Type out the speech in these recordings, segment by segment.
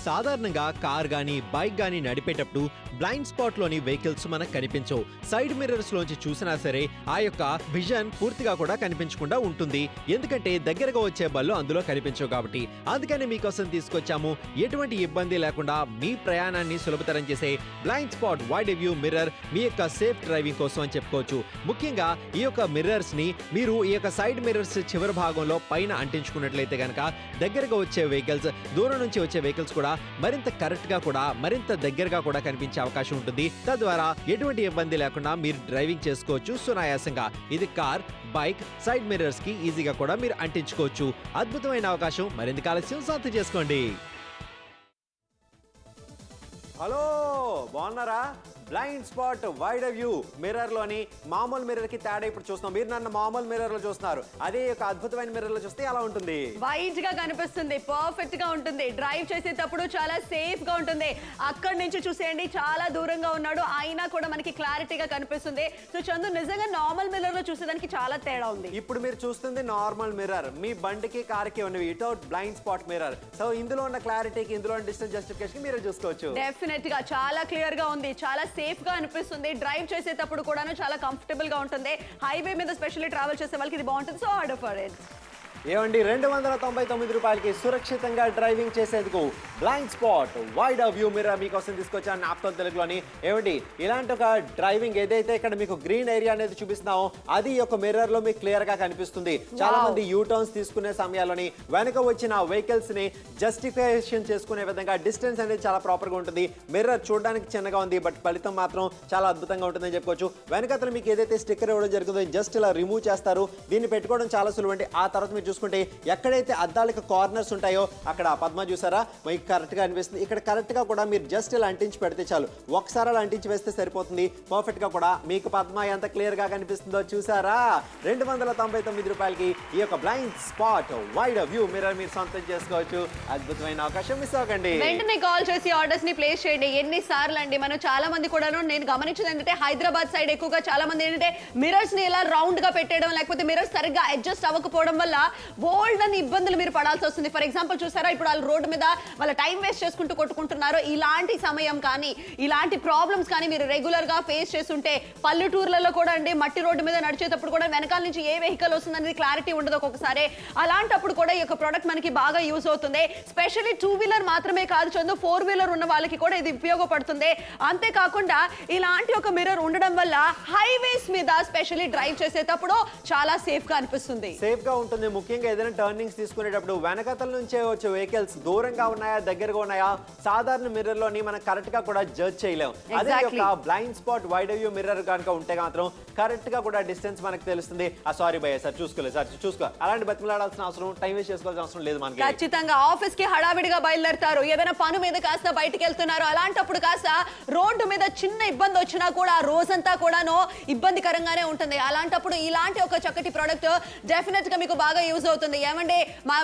సాధారణంగా కార్ గానీ బైక్ గానీ నడిపేటప్పుడు బ్లైండ్ స్పాట్ లోని వెహికల్స్ మనకు కనిపించవు. సైడ్ మిర్రర్స్ లోంచి చూసినా సరే ఆ యొక్క విజన్ పూర్తిగా కూడా కనిపించకుండా ఉంటుంది. ఎందుకంటే దగ్గరగా వచ్చే బళ్ళు అందులో కనిపించవు కాబట్టి. అందుకని మీకోసం తీసుకొచ్చాము ఎటువంటి ఇబ్బంది లేకుండా మీ ప్రయాణాన్ని సులభతరం చేసే blind spot wide view mirror మీ యొక్క సేఫ్ డ్రైవింగ్ కోసం అని చెప్పుకోవచ్చు. ముఖ్యంగా ఈ యొక్క మిర్రర్స్ ని మీరు ఈ యొక్క సైడ్ మిర్రర్స్ చివరి భాగంలో పైన అంటించుకున్నట్లయితే గనక దగ్గరగా వచ్చే వెహికల్స్, దూరం నుంచి వచ్చే వెహికల్స్ కూడా మరింత కరెక్ట్ గా కూడా మరింత దగ్గరగా కూడా కనిపించే అవకాశం ఉంటుంది. తద్వారా ఎటువంటి ఇబ్బంది లేకుండా మీరు డ్రైవింగ్ చేసుకోవచ్చు సునాయాసంగా. ఇది కార్, బైక్ సైడ్ మిర్రర్స్ కి ఈజీగా కూడా మీరు అంటించుకోవచ్చు. అద్భుతమైన అవకాశం. మరింత ఆలస్యం సొంతం చేసుకోండి. హలో, బాగున్నారా? Blind spot wide view mirror లోని మామూలు మిర్రర్ కి తేడా ఇప్పుడు చూస్తున్నాం. మీరు నన్ను మామూలు మిర్రర్ లో చూస్తున్నారు, అదే ఒక అద్భుతమైన మిర్రర్ లో చూస్తే ఎలా ఉంటుంది? వైడ్ గా కనిపిస్తుంది, పర్ఫెక్ట్ గా ఉంటుంది. డ్రైవ్ చేసేటప్పుడు చాలా సేఫ్ గా ఉంటుంది. అక్కడి నుంచి చూసేయండి, చాలా దూరంగా ఉన్నాడు అయినా కూడా మనకి క్లారిటీగా కనిపిస్తుంది. సో చందు, నిజంగా నార్మల్ మిర్రర్ లో చూసేదానికి చాలా తేడా ఉంది. ఇప్పుడు మీరు చూస్తుంది నార్మల్ మిర్రర్, మీ బండికి కార్ కి ఉన్నవి without blind spot mirror. So ఇందులో ఉన్న క్లారిటీకి, ఇందులో ఉన్న డిస్టెన్స్ జస్టిఫికేషన్ మీరు చూసుకోవచ్చు. డెఫినెట్ గా చాలా క్లియర్ గా ఉంది, చాలా సేఫ్ గా అనిపిస్తుంది. డ్రైవ్ చేసేటప్పుడు కూడా చాలా కంఫర్టబుల్ గా ఉంటుంది. హైవే మీద స్పెషల్లీ ట్రావెల్ చేసే వాళ్ళకి ఇది బాగుంటుంది. So order for it. ఏమండి, 299 రూపాయలకి సురక్షితంగా డ్రైవింగ్ చేసేందుకు blind spot wide view mirror మీకోసం తీసుకొచ్చాను నాప్తోల్ తెలుగులోని. ఏమండి, ఇలాంటి ఒక డ్రైవింగ్ ఏదైతే ఇక్కడ మీకు గ్రీన్ ఏరియా అనేది చూపిస్తున్నామో అది ఒక మిర్రర్ లో మీకు క్లియర్ గా కనిపిస్తుంది. చాలా మంది యూ టర్న్స్ తీసుకునే సమయాల్లోని వెనక వచ్చిన వెహికల్స్ ని జస్టిఫికేషన్ చేసుకునే విధంగా డిస్టెన్స్ అనేది చాలా ప్రాపర్ గా ఉంటుంది. మిర్రర్ చూడడానికి చిన్నగా ఉంది, బట్ ఫలితం మాత్రం చాలా అద్భుతంగా ఉంటుందని చెప్పుకోవచ్చు. వెనకతలు మీకు ఏదైతే స్టిక్కర్ ఇవ్వడం జరుగుతుందో జస్ట్ ఇలా రిమూవ్ చేస్తారు. దీన్ని పెట్టుకోవడం చాలా సులువు అండి. ఆ తర్వాత మీరు చూసుకుంటే ఎక్కడైతే అద్దాలకు కార్నర్స్ ఉంటాయో అక్కడ పద్మ చూసారా మీకు కరెక్ట్ గా అనిపిస్తుంది. ఇక్కడ కరెక్ట్ గా కూడా మీరు జస్ట్ ఇలా అంటించి పెడితే చాలు, ఒకసారి అలా అంటించి వేస్తే సరిపోతుంది. పర్ఫెక్ట్ గా కూడా మీకు పద్మ ఎంత క్లియర్ గా కనిపిస్తుందో చూసారా? 299 రూపాయలకి ఈ యొక్క blind spot wide view mirror మీరు సొంతం చేసుకోవచ్చు. అద్భుతమైన అవకాశం మిస్ అవ్వకండి. వెంటనే కాల్ చేసి ఆర్డర్స్ ని ప్లేస్ చేయండి. ఎన్నిసార్లు అండి మనం చాలా మంది కూడా నేను గమనించింది ఏంటంటే హైదరాబాద్ సైడ్ ఎక్కువగా చాలా మంది ఏంటంటే మిర్రర్స్ ని ఇలా రౌండ్ గా పెట్టేయడం, లేకపోతే మిర్రర్స్ సరిగ్గా అడ్జస్ట్ అవ్వకపోవడం వల్ల బోల్డ్ అని ఇబ్బందులు మీరు పడాల్సి వస్తుంది. ఫర్ ఎగ్జాంపుల్ చూసారా, ఇప్పుడు వాళ్ళు రోడ్డు మీద వాళ్ళ టైం వేస్ట్ చేసుకుంటూ కొట్టుకుంటున్నారు. ఇలాంటి సమయం కానీ ఇలాంటి ప్రాబ్లమ్స్ కానీ మీరు రెగ్యులర్ గా ఫేస్ చేస్తుంటే, పల్లెటూర్లలో కూడా అండి మట్టి రోడ్డు మీద నడిచేటప్పుడు కూడా వెనకాల నుంచి ఏ వెహికల్ వస్తుంది అనేది క్లారిటీ ఉండదు ఒక్కొక్కసారి. అలాంటప్పుడు కూడా ఈ యొక్క ప్రోడక్ట్ మనకి బాగా యూజ్ అవుతుంది. స్పెషల్లీ 2 వీలర్ మాత్రమే కాదు చందు, 4 వీలర్ ఉన్న వాళ్ళకి కూడా ఇది ఉపయోగపడుతుంది. అంతేకాకుండా ఇలాంటి ఒక మిర్రర్ ఉండడం వల్ల హైవేస్ మీద స్పెషల్లీ డ్రైవ్ చేసేటప్పుడు చాలా సేఫ్ గా అనిపిస్తుంది. సేఫ్ గా ఉంటుంది. ముఖ్యంగా ఏదైనా టర్నింగ్స్ తీసుకునేటప్పుడు వెనకతల నుంచే వచ్చే వెహికల్స్ దూరంగా ఉన్నాయా దగ్గరగా ఉన్నాయా సాధారణ మిర్రర్ లోని మనం కరెక్ట్ గా కూడా జడ్జ్ చేయలేం. అదే ఒక blind spot wide view mirror కనుక ఉంటే మాత్రం కరెక్ట్ గా కూడా డిస్టెన్స్ మనకు తెలుస్తుంది. సారీ భయ్య సార్ చూసుకోలేదు సార్ చూసుకో, అలాంటి బతిమలాడాల్సిన అవసరం, టైం వేస్ట్ చేసుకోవాల్సిన అవసరం లేదు మనకి. ఖచ్చితంగా ఆఫీస్ కి హడావిడిగా బయలుదేరుతారు, ఏదైనా పని మీద కాస్త బయటికి వెళ్తున్నారు, అలాంటప్పుడు కాస్త రోడ్డు మీద చిన్న ఇబ్బంది వచ్చినా కూడా రోజంతా కూడాను ఇబ్బందికరంగానే ఉంటుంది. అలాంటప్పుడు ఇలాంటి ఒక చక్కటి ప్రోడక్ట్ డెఫినెట్ గా మీకు బాగా యూజ్ అవుతుంది. ఏమంటే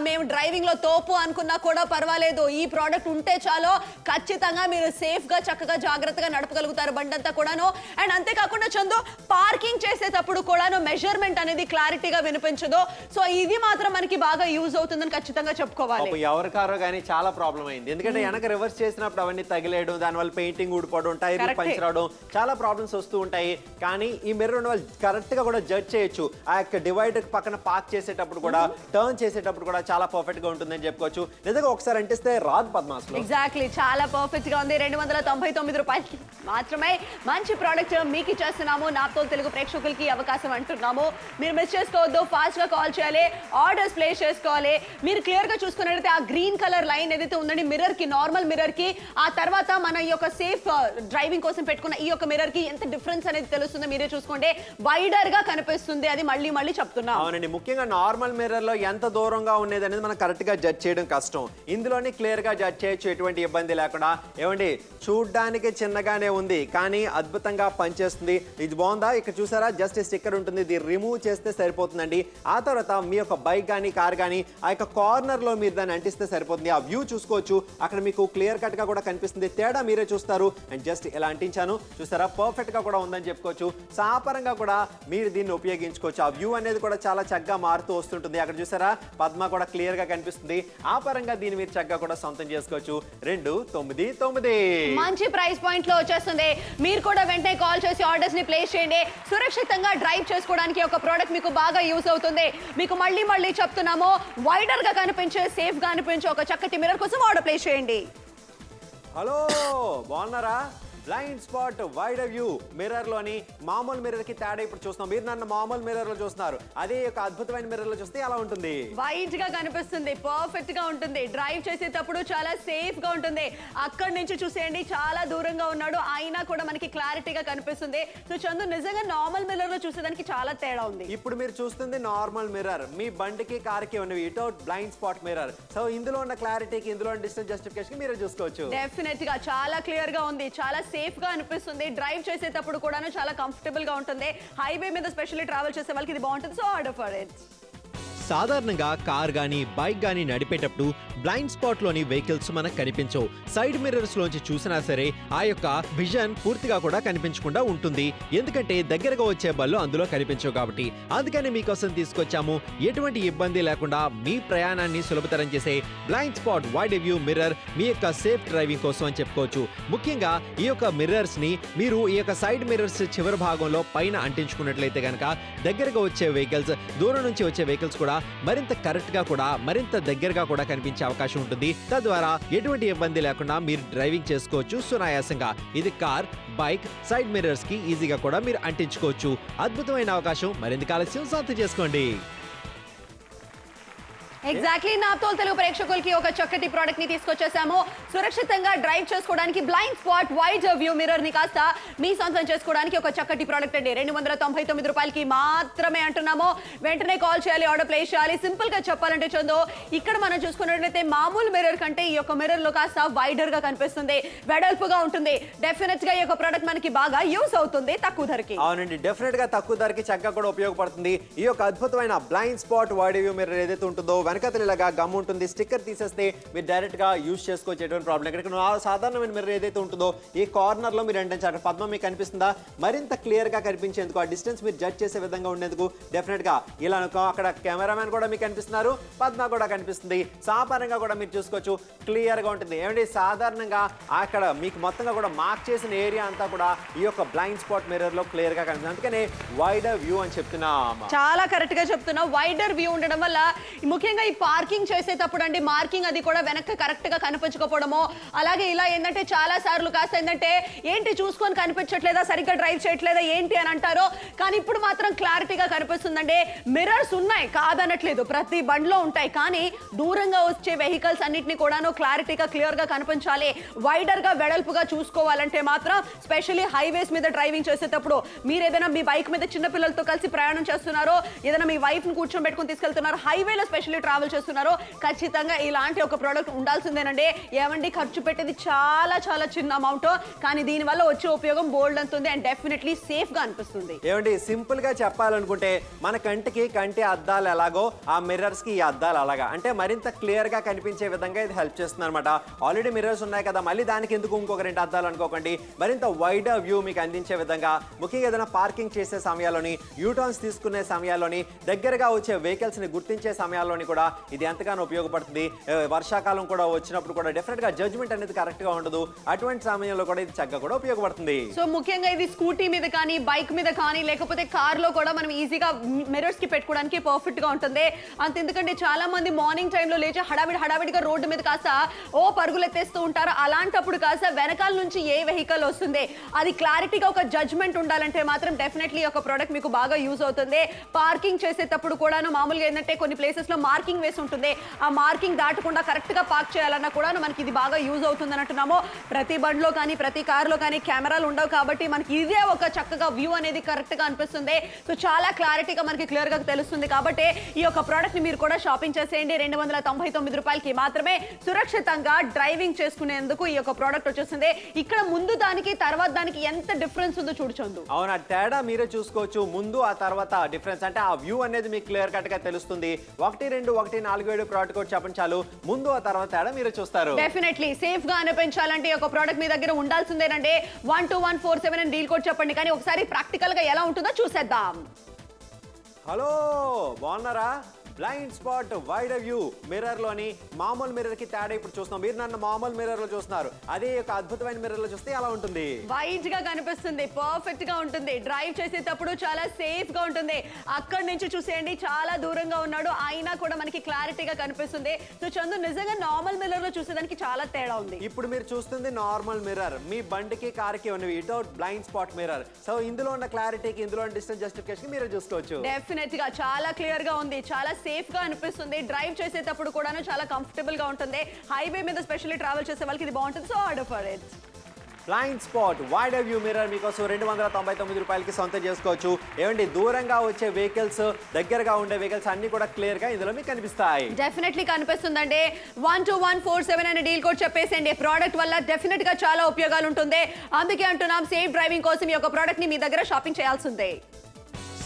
మేము డ్రైవింగ్ లో తోపు అనుకున్నా కూడా పర్వాలేదు, ఈ ప్రోడక్ట్ ఉంటే చాలు, ఖచ్చితంగా మీరు సేఫ్ గా చక్కగా జాగ్రత్తగా నడపగలుగుతారు బండంతా కూడాను. అండ్ అంతేకాకుండా చందు, పార్కింగ్ చేసేటప్పుడు కూడాను మెజర్మెంట్ అనేది క్లారిటీగా వినిపించదు. సో ఇది మాత్రం మనకి బాగా యూజ్ అవుతుందని ఖచ్చితంగా చెప్పుకోవాలి. ఎవరి కారో కానీ చాలా ప్రాబ్లం అయింది, ఎందుకంటే వెనక రివర్స్ చేసినప్పుడు అవన్నీ తగిలేయడం, దానివల్ల పెయింటింగ్ ఊడిపోవడం, టైర్ పంచర్ అవడం, చాలా ప్రాబ్లమ్స్ వస్తూ ఉంటాయి. కానీ ఈ మిర్రర్ ఉన్న వాళ్ళు కరెక్ట్ గా కూడా జడ్జ్ చేయొచ్చు. ఆ యొక్క డివైడర్ పక్కన పార్క్ చేసేటప్పుడు కూడా, టర్న్ చేసేటప్పుడు కూడా చాలా పర్ఫెక్ట్ గా ఉంటుందని చెప్పుకోవచ్చు. నిజంగా ఒకసారి అంటిస్తే రాదు పద్మాసనం. ఎగ్జాక్ట్లీ, చాలా పర్ఫెక్ట్ గా ఉంది. 299 రూపాయలకి మాత్రమే మంచి ప్రోడక్ట్ మీకు ఇచ్చేస్తున్నాము. నాప్తోల్ తెలుగు ప్రేక్షకులకి అవకాశం అంటున్నాము. మీరు మిస్ చేసుకోవద్దు, ఫాస్ట్ గా కాల్ చేయాలి, ఆర్డర్స్ ప్లేస్ చేసుకోవాలి. మీరు క్లియర్ గా చూసుకున్నట్లయితే ఆ గ్రీన్ కలర్ లైన్ ఏదైతే ఉందండి మిర్రర్ కి, నార్మల్ మిర్రర్ కి, ఆ తర్వాత మన ఈ యొక్క సేఫ్ డ్రైవింగ్ కోసం పెట్టుకున్న ఈ యొక్క మిర్రర్ కి ఎంత డిఫరెన్స్ అనేది తెలుస్తుంది. మీరే చూసుకోండి, వైడర్ గా కనిపిస్తుంది. అది మళ్ళీ మళ్ళీ చెప్తున్నా. అవునండి, ముఖ్యంగా నార్మల్ మిర్రర్ లో ఎంత దూరంగా ఉండేది అనేది మనం కరెక్ట్ గా జడ్జ్ చేయడం కష్టం. ఇందులోనే క్లియర్ గా జడ్జ్ చేయొచ్చు, ఎటువంటి ఇబ్బంది లేకుండా. ఏమండి, చూడ్డానికి చిన్నగానే ఉంది కానీ అద్భుతంగా పనిచేస్తుంది. ఇది బాగుందా? ఇక్కడ చూసారా, జస్ట్ స్టిక్కర్ ఉంటుంది, ఇది రిమూవ్ చేస్తే సరిపోతుందండి. ఆ తర్వాత మీ యొక్క బైక్ కానీ కార్ కానీ ఆ యొక్క కార్నర్ లో మీరు దాన్ని అంటిస్తే సరిపోతుంది. ఆ వ్యూ చూసుకోవచ్చు, అక్కడ మీకు క్లియర్ కట్ గా కూడా కనిపిస్తుంది. తేడా మీరే చూస్తారు. అండ్ జస్ట్ ఇలా అంటించాను, చూసారా, పర్ఫెక్ట్ గా కూడా ఉందని చెప్పుకోవచ్చు. సాపరంగా కూడా మీరు దీన్ని ఉపయోగించుకోవచ్చు. ఆ వ్యూ అనేది కూడా చాలా చక్కగా మారుతూ వస్తుంటుంది. ఉంటుంది. అక్కడ చూసారా పద్మ కూడా క్లియర్ గా కనిపిస్తుంది. ఆ పరంగా దీన్ని మీరు చక్కగా కూడా సొంతం చేసుకోవచ్చు. 299 మంచి ప్రైస్ పాయింట్ లో వచ్చేస్తుంది. మీరు కూడా వెంటనే కాల్ చేసి ఆర్డర్స్ ని ప్లేస్ చేయండి. సురక్షితంగా డ్రైవ్ చేసుకోవడానికి ఒక ప్రోడక్ట్ మీకు బాగా యూస్ అవుతుంది. మీకు మళ్ళీ చెప్తున్నాము, వైడర్ గా కనిపించే, సేఫ్ గా అనిపించే ఒక చక్కటి మిర్రర్ కోసం ఆర్డర్ ప్లేస్ చేయండి. హలో, బాగున్నారా? Blind spot wide view mirror లోని మామూలు మిర్రర్ కి తేడా ఇప్పుడు చూస్తున్నాం. మీరు నన్ను మామూలు మిర్రర్ లో చూస్తున్నారు, అదే ఒక అద్భుతమైన మిర్రర్ లో చూస్తే ఎలా ఉంటుంది? వైట్ గా కనిపిస్తుంది, పర్ఫెక్ట్ గా ఉంటుంది. డ్రైవ్ చేసేటప్పుడు చాలా సేఫ్ గా ఉంటుంది. అక్కడి నుంచి చూసేయండి, చాలా దూరంగా ఉన్నాడు, అయినా కూడా మనకి క్లారిటీగా కనిపిస్తుంది. సో చందు, నిజంగా నార్మల్ మిర్రర్ లో చూసేదానికి చాలా తేడా ఉంది. ఇప్పుడు మీరు చూస్తుంది నార్మల్ మిర్రర్, మీ బండికి కార్కి ఉన్నవి. ఇటో బ్లైండ్ స్పాట్ మిర్రర్. సో ఇందులో ఉన్న క్లారిటీకి, ఇందులో ఉన్న డిస్టెన్స్ జస్టిఫికేషన్ మీరు చూసుకోవచ్చు. డెఫినెట్ గా చాలా క్లియర్ గా ఉంది, చాలా సేఫ్ గా అనిపిస్తుంది. డ్రైవ్ చేసేటప్పుడు కూడా చాలా కంఫర్టబుల్ గా ఉంటుంది. హైవే మీద స్పెషల్లీ ట్రావెల్ చేసే వాళ్ళకి ఇది బాగుంటుంది. So order for it. సాధారణంగా కార్ గానీ బైక్ గానీ నడిపేటప్పుడు బ్లైండ్ స్పాట్ లోని వెహికల్స్ మనకు కనిపించవు. సైడ్ మిర్రర్స్ లోంచి చూసినా సరే ఆ యొక్క విజన్ పూర్తిగా కూడా కనిపించకుండా ఉంటుంది. ఎందుకంటే దగ్గరగా వచ్చే బళ్ళు అందులో కనిపించవు కాబట్టి. అందుకని మీకోసం తీసుకొచ్చాము ఎటువంటి ఇబ్బంది లేకుండా మీ ప్రయాణాన్ని సులభతరం చేసే blind spot wide view mirror మీ యొక్క సేఫ్ డ్రైవింగ్ కోసం అని చెప్పుకోవచ్చు. ముఖ్యంగా ఈ యొక్క మిర్రర్స్ ని మీరు ఈ యొక్క సైడ్ మిర్రర్స్ చివరి భాగంలో పైన అంటించుకున్నట్లయితే కనుక దగ్గరగా వచ్చే వెహికల్స్, దూరం నుంచి వచ్చే వెహికల్స్ కూడా మరింత కరెక్ట్ గా కూడా, మరింత దగ్గరగా కూడా కనిపించే అవకాశం ఉంటుంది. తద్వారా ఎటువంటి ఇబ్బంది లేకుండా మీరు డ్రైవింగ్ చేసుకోవచ్చు సునాయాసంగా. ఇది కార్, బైక్ సైడ్ మిర్రర్స్ కి ఈజీగా కూడా మీరు అంటించుకోవచ్చు. అద్భుతమైన అవకాశం, మరింత ఆలస్యం సొంతం చేసుకోండి. ఎగ్జాక్ట్లీ, నాప్తోల్ తెలుగు ప్రేక్షకులకి ఒక చక్కటి ప్రోడక్ట్ ని తీసుకొచ్చేసాము. సురక్షితంగా డ్రైవ్ చేసుకోవడానికి blind spot wide view mirror ని కాస్త మీ సొంతం చేసుకోవడానికి ఒక చక్కటి ప్రోడక్ట్ అండి. 299 రూపాయలకి మాత్రమే అంటున్నాము. వెంటనే కాల్ చేయాలి, ఆర్డర్ ప్లేస్ చేయాలి. సింపుల్ గా చెప్పాలంటే చందు, ఇక్కడ మనం చూసుకున్నట్లయితే మామూలు మిర్రర్ కంటే ఈ యొక్క మిర్రర్ లో కాస్త వైడర్ గా కనిపిస్తుంది, వెడల్పుగా ఉంటుంది. డెఫినెట్ గా ఈ యొక్క ప్రోడక్ట్ మనకి బాగా యూస్ అవుతుంది తక్కువ ధరకి. అవునండి, డెఫినెట్ గా తక్కువ ధరకి చక్కగా కూడా ఉపయోగపడుతుంది. ఈ యొక్క అద్భుతమైన blind spot wide view mirror ఏదైతే ఉంటుందో, వెనకతలు ఇలాగా గమ్ ఉంటుంది. స్టిక్కర్ తీసేస్తే మీరు డైరెక్ట్ గా యూజ్ చేసుకోవచ్చు, ఎటువంటి ప్రాబ్లం. ఇక్కడ సాధారణమైన మిర్రర్ ఏదైతే ఉంటుందో ఈ కార్నర్ లో మీరు ఏంటంటే అక్కడ పద్మ మీకు కనిపిస్తుందా, మరింత క్లియర్ గా కనిపించేందుకు, ఆ డిస్టెన్స్ మీరు జడ్జ్ చేసే విధంగా ఉండేందుకు డెఫినెట్ గా ఇలా అక్కడ కెమెరామెన్ కూడా మీకు కనిపిస్తున్నారు, పద్మ కూడా కనిపిస్తుంది. సాపరంగా కూడా మీరు చూసుకోవచ్చు, క్లియర్ గా ఉంటుంది. ఏమంటే సాధారణంగా అక్కడ మీకు మొత్తంగా కూడా మార్క్ చేసిన ఏరియా అంతా కూడా ఈ యొక్క బ్లైండ్ స్పాట్ మిర్రర్ లో క్లియర్ గా కనిపిస్తుంది. అందుకనే వైడర్ వ్యూ అని చెప్తున్నాం. చాలా కరెక్ట్ గా చెప్తున్నా. వైడర్ వ్యూ ఉండడం వల్ల ముఖ్యంగా ఈ పార్కింగ్ చేసేటప్పుడు అండి, మార్కింగ్ అది కూడా వెనక్కి కరెక్ట్ గా కనిపించకపోవడము, అలాగే ఇలా ఏంటంటే చాలా సార్లు కాస్త ఏంటంటే ఏంటి చూసుకొని కనిపించట్లేదా, సరిగ్గా డ్రైవ్ చేయట్లేదా ఏంటి అని అంటారు. కానీ ఇప్పుడు మాత్రం క్లారిటీగా కనిపిస్తుందండి. మిర్రర్స్ ఉన్నాయి కాదనట్లేదు, ప్రతి బండ్లో ఉంటాయి. కానీ దూరంగా వచ్చే వెహికల్స్ అన్నిటిని కూడాను క్లారిటీగా క్లియర్ గా కనిపించాలి. వైడర్ గా, వెడల్పుగా చూసుకోవాలంటే మాత్రం స్పెషల్లీ హైవేస్ మీద డ్రైవింగ్ చేసేటప్పుడు, మీరు ఏదైనా మీ బైక్ మీద చిన్న పిల్లలతో కలిసి ప్రయాణం చేస్తున్నారో, ఏదైనా మీ వైఫ్ ని కూర్చోబెట్టుకుని తీసుకెళ్తున్నారు, హైవేలో స్పెషల్లీ ట్రావెల్ చేస్తున్నారు, ఖచ్చితంగా ఇలాంటి ఒక ప్రోడక్ట్ ఉండాల్సిందేనండి. ఏమండి, ఖర్చు పెట్టేది చాలా చాలా చిన్న అమౌంట్, కానీ దీని వల్ల వచ్చే ఉపయోగం బోల్డ్ అంతుంది. అండ్ డెఫినెట్లీ సేఫ్ గా అనిపిస్తుంది. ఏమండి, సింపుల్ గా చెప్పాలనుకుంటే మన కంటి అద్దాలు ఎలాగో ఆ మిర్రర్స్ కి ఈ అద్దాలు అలాగా, అంటే మరింత క్లియర్ గా కనిపించే విధంగా ఇది హెల్ప్ చేస్తుంది అనమాట. ఆల్రెడీ మిర్రర్స్ ఉన్నాయి కదా, మళ్ళీ దానికి ఎందుకు ఇంకొక 2 అద్దాలు అనుకోకండి. మరింత వైడర్ వ్యూ మీకు అందించే విధంగా, ముఖ్యంగా ఏదైనా పార్కింగ్ చేసే సమయాల్లోని, యూటర్న్స్ తీసుకునే సమయాల్లోని, దగ్గరగా వచ్చే వెహికల్స్ ని గుర్తించే సమయాల్లోని కూడా ఇది ఎంతగానో ఉపయోగపడుతుంది. వర్షాకాలం కూడా వచ్చినప్పుడు కూడా డెఫినెట్ గా జడ్జ్మెంట్ అనేది కరెక్ట్ గా ఉండదు, అటువంటి సమయంలో కూడా ఇది చక్కగా కూడా ఉపయోగపడుతుంది. సో ముఖ్యంగా ఇది స్కూటీ మీద కానీ, బైక్ మీద కానీ, లేకపోతే కార్ లో కూడా మనం ఈజీగా మిర్రర్స్ కి పెట్టుకోవడానికి పర్ఫెక్ట్ గా ఉంటుంది. అంత ఎందుకంటే చాలా మంది మార్నింగ్ టైంలో లేచి హడావిడిగా రోడ్డు మీద కాస్త పరుగులు ఎత్తేస్తూ ఉంటారు. అలాంటప్పుడు కాస్త వెనకాల నుంచి ఏ వెహికల్ వస్తుంది అది క్లారిటీగా ఒక జడ్జ్మెంట్ ఉండాలంటే మాత్రం డెఫినెట్లీ ఒక ప్రోడక్ట్ మీకు బాగా యూజ్ అవుతుంది. పార్కింగ్ చేసేటప్పుడు కూడాను మామూలుగా ఏంటంటే కొన్ని ప్లేసెస్ లో మార్కింగ్ వేసి ఉంటుంది, ఆ మార్కింగ్ దాటకుండా కరెక్ట్ గా పార్క్ చేయాలన్నా కూడా మనకి ఇది బాగా యూజ్ అవుతుంది అని అంటున్నాము. ప్రతి బండ్లో కానీ, ప్రతి కార్లో కానీ కెమెరాలు ఉండవు కాబట్టి మనకి ఇదే ఒక చక్కగా వ్యూ అనేది కరెక్ట్ గా అనిపిస్తుంది. సో చాలా క్లారిటీగా మనకి క్లియర్ గా తెలుస్తుంది. కాబట్టి ఈ యొక్క ప్రోడక్ట్ ని మీరు కూడా షాపింగ్ చేసేయండి. 299 రూపాయలకి మాత్రమే సురక్షితంగా డ్రైవింగ్ చేసుకునేందుకు ఈ యొక్క ప్రోడక్ట్ వచ్చేస్తుంది. ఇక్కడ ముందు దానికి తర్వాత దానికి ఎంత డిఫరెన్స్ ఉందో చూడొచ్చు. అవునా, తేడా మీరే చూసుకోవచ్చు. ముందు ఆ తర్వాత డిఫరెన్స్ అంటే ఆ వ్యూ అనేది మీకు క్లియర్ కట్ గా తెలుస్తుంది. 1, 2, 1, 4, 7 ప్రోడక్ట్ కోడ్ చెప్పండి చాలు, ముందు ఆ తర్వాత తేడా మీరే చూస్తారు. డెఫినెట్లీ సేఫ్ గా అనిపించాలంటే ఒక ప్రోడక్ట్ మీ దగ్గర ఉండాల్సిందేనండి. 12147 అని డీల్ కోడ్ చెప్పండి. కానీ ఒకసారి ప్రాక్టికల్ గా ఎలా ఉంటుందో చూసేద్దాం. హలో, బాగున్నారా? Blind spot wide view mirror లోని మామూలు మిర్రర్ కి తేడా ఇప్పుడు చూస్తున్నాం. మీరు నన్ను మామూలు మిర్రర్ లో చూస్తున్నారు, అదే ఒక అద్భుతమైన మిర్రర్ లో చూస్తే ఎలా ఉంటుంది? వైట్ గా కనిపిస్తుంది, పర్ఫెక్ట్ గా ఉంటుంది, డ్రైవ్ చేసేటప్పుడు చాలా సేఫ్ గా ఉంటుంది. అక్కడి నుంచి చూసేయండి, చాలా దూరంగా ఉన్నాడు అయినా కూడా మనకి క్లారిటీగా కనిపిస్తుంది. సో చందు, నిజంగా నార్మల్ మిర్రర్ లో చూసేదానికి చాలా తేడా ఉంది. ఇప్పుడు మీరు చూస్తుంది నార్మల్ మిర్రర్, మీ బండికి కార్కి ఉన్నవి without blind spot mirror. So ఇందులో ఉన్న క్లారిటీకి, ఇందులో ఉన్న డిస్టెన్స్ జస్టిఫికేషన్ మీరు చూసుకోవచ్చు. డెఫినెట్ గా చాలా క్లియర్ గా ఉంది, చాలా సేఫ్ గా అనిపిస్తుంది. డ్రైవ్ చేసేటప్పుడు కూడాను చాలా కంఫర్టబుల్ గా ఉంటుంది. హైవే మీద స్పెషల్లీ ట్రావెల్ చేసే వాళ్ళకి ఇది బాగుంటుంది. So order for it. Blind spot wide view mirror మీకోసం 299 రూపాయలకి సొంతం చేసుకోవచ్చు. ఏమండి, దూరంగా వచ్చే వెహికల్స్, దగ్గరగా ఉండే వెహికల్స్ అన్ని కూడా క్లియర్ గా ఇందులో మీకు కనిపిస్తాయి. డెఫినెట్లీ కనిపిస్తుందండి. 12147 అనే డీల్ కోడ్ చెప్పేసండి. ప్రోడక్ట్ వల్ల డెఫినెట్ గా చాలా ఉపయోగాలు ఉంటుంది. అందుకే అంటున్నాం, సేఫ్ డ్రైవింగ్ కోసం ఈ యొక్క ప్రోడక్ట్ ని మీ దగ్గర షాపింగ్ చేయాల్సిందే.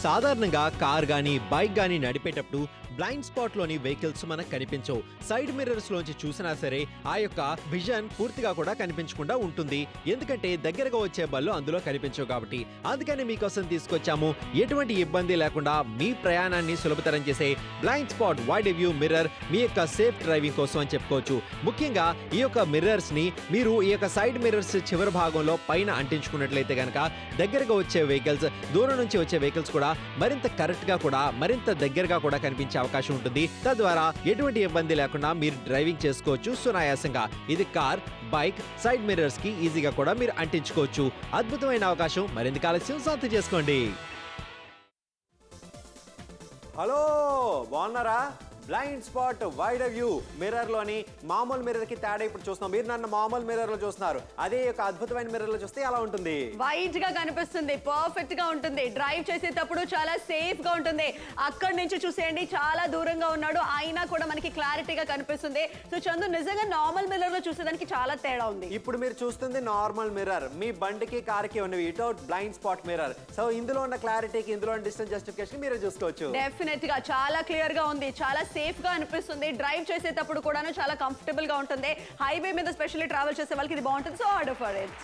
సాధారణంగా కార్ గానీ బైక్ గానీ నడిపేటప్పుడు బ్లైండ్ స్పాట్ లోని వెహికల్స్ మనకు కనిపించవు. సైడ్ మిర్రర్స్ లోంచి చూసినా సరే ఆ యొక్క విజన్ పూర్తిగా కూడా కనిపించకుండా ఉంటుంది, ఎందుకంటే దగ్గరగా వచ్చే బళ్ళు అందులో కనిపించవు కాబట్టి. అందుకని మీకోసం తీసుకొచ్చాము ఎటువంటి ఇబ్బంది లేకుండా మీ ప్రయాణాన్ని సులభతరం చేసే blind spot wide view mirror మీ యొక్క సేఫ్ డ్రైవింగ్ కోసం అని చెప్పుకోవచ్చు. ముఖ్యంగా ఈ యొక్క మిర్రర్స్ ని మీరు ఈ యొక్క సైడ్ మిర్రర్స్ చివరి భాగంలో పైన అంటించుకున్నట్లయితే కనుక దగ్గరగా వచ్చే వెహికల్స్, దూరం నుంచి వచ్చే వెహికల్స్ కూడా మరింత కరెక్ట్ గా కూడా, మరింత దగ్గరగా కూడా కనిపించే అవకాశం ఉంటుంది. తద్వారా ఎటువంటి ఇబ్బంది లేకుండా మీరు డ్రైవింగ్ చేసుకోవచ్చు సునాయాసంగా. ఇది కార్, బైక్ సైడ్ మిర్రర్స్ కి ఈజీగా కూడా మీరు అంటించుకోవచ్చు. అద్భుతమైన అవకాశం, మరింత ఆలస్యం సొంతం చేసుకోండి. హలో, బాగున్నారా? Blind spot wide view mirror లోని మామూలు మిర్రర్ కి తేడా ఇప్పుడు చూస్తున్నాం. మీరు నన్ను మామూలు మిర్రర్ లో చూస్తున్నారు, అదే ఒక అద్భుతమైన మిర్రర్ లో చూస్తే ఎలా ఉంటుంది? వైట్ గా కనిపిస్తుంది, పర్ఫెక్ట్ గా ఉంటుంది, డ్రైవ్ చేసేటప్పుడు చాలా సేఫ్ గా ఉంటుంది. అక్కడి నుంచి చూసేయండి, చాలా దూరంగా ఉన్నాడు అయినా కూడా మనకి క్లారిటీగా కనిపిస్తుంది. సో చందు, నిజంగా నార్మల్ మిర్రర్ లో చూసేదానికి చాలా తేడా ఉంది. ఇప్పుడు మీరు చూస్తుంది నార్మల్ మిర్రర్, మీ బండికి కార్కి ఉన్నవి without blind spot mirror. So ఇందులో ఉన్న క్లారిటీకి, ఇందులో ఉన్న డిస్టెన్స్ జస్టిఫికేషన్ మీరు చూసుకోవచ్చు. డెఫినెట్ గా చాలా క్లియర్ గా ఉంది, చాలా సేఫ్ గా అనిపిస్తుంది. డ్రైవ్ చేసేటప్పుడు కూడా చాలా కంఫర్టబుల్ గా ఉంటుంది. హైవే మీద స్పెషల్లీ ట్రావెల్ చేసే వాళ్ళకి ఇది బాగుంటుంది. So order for it.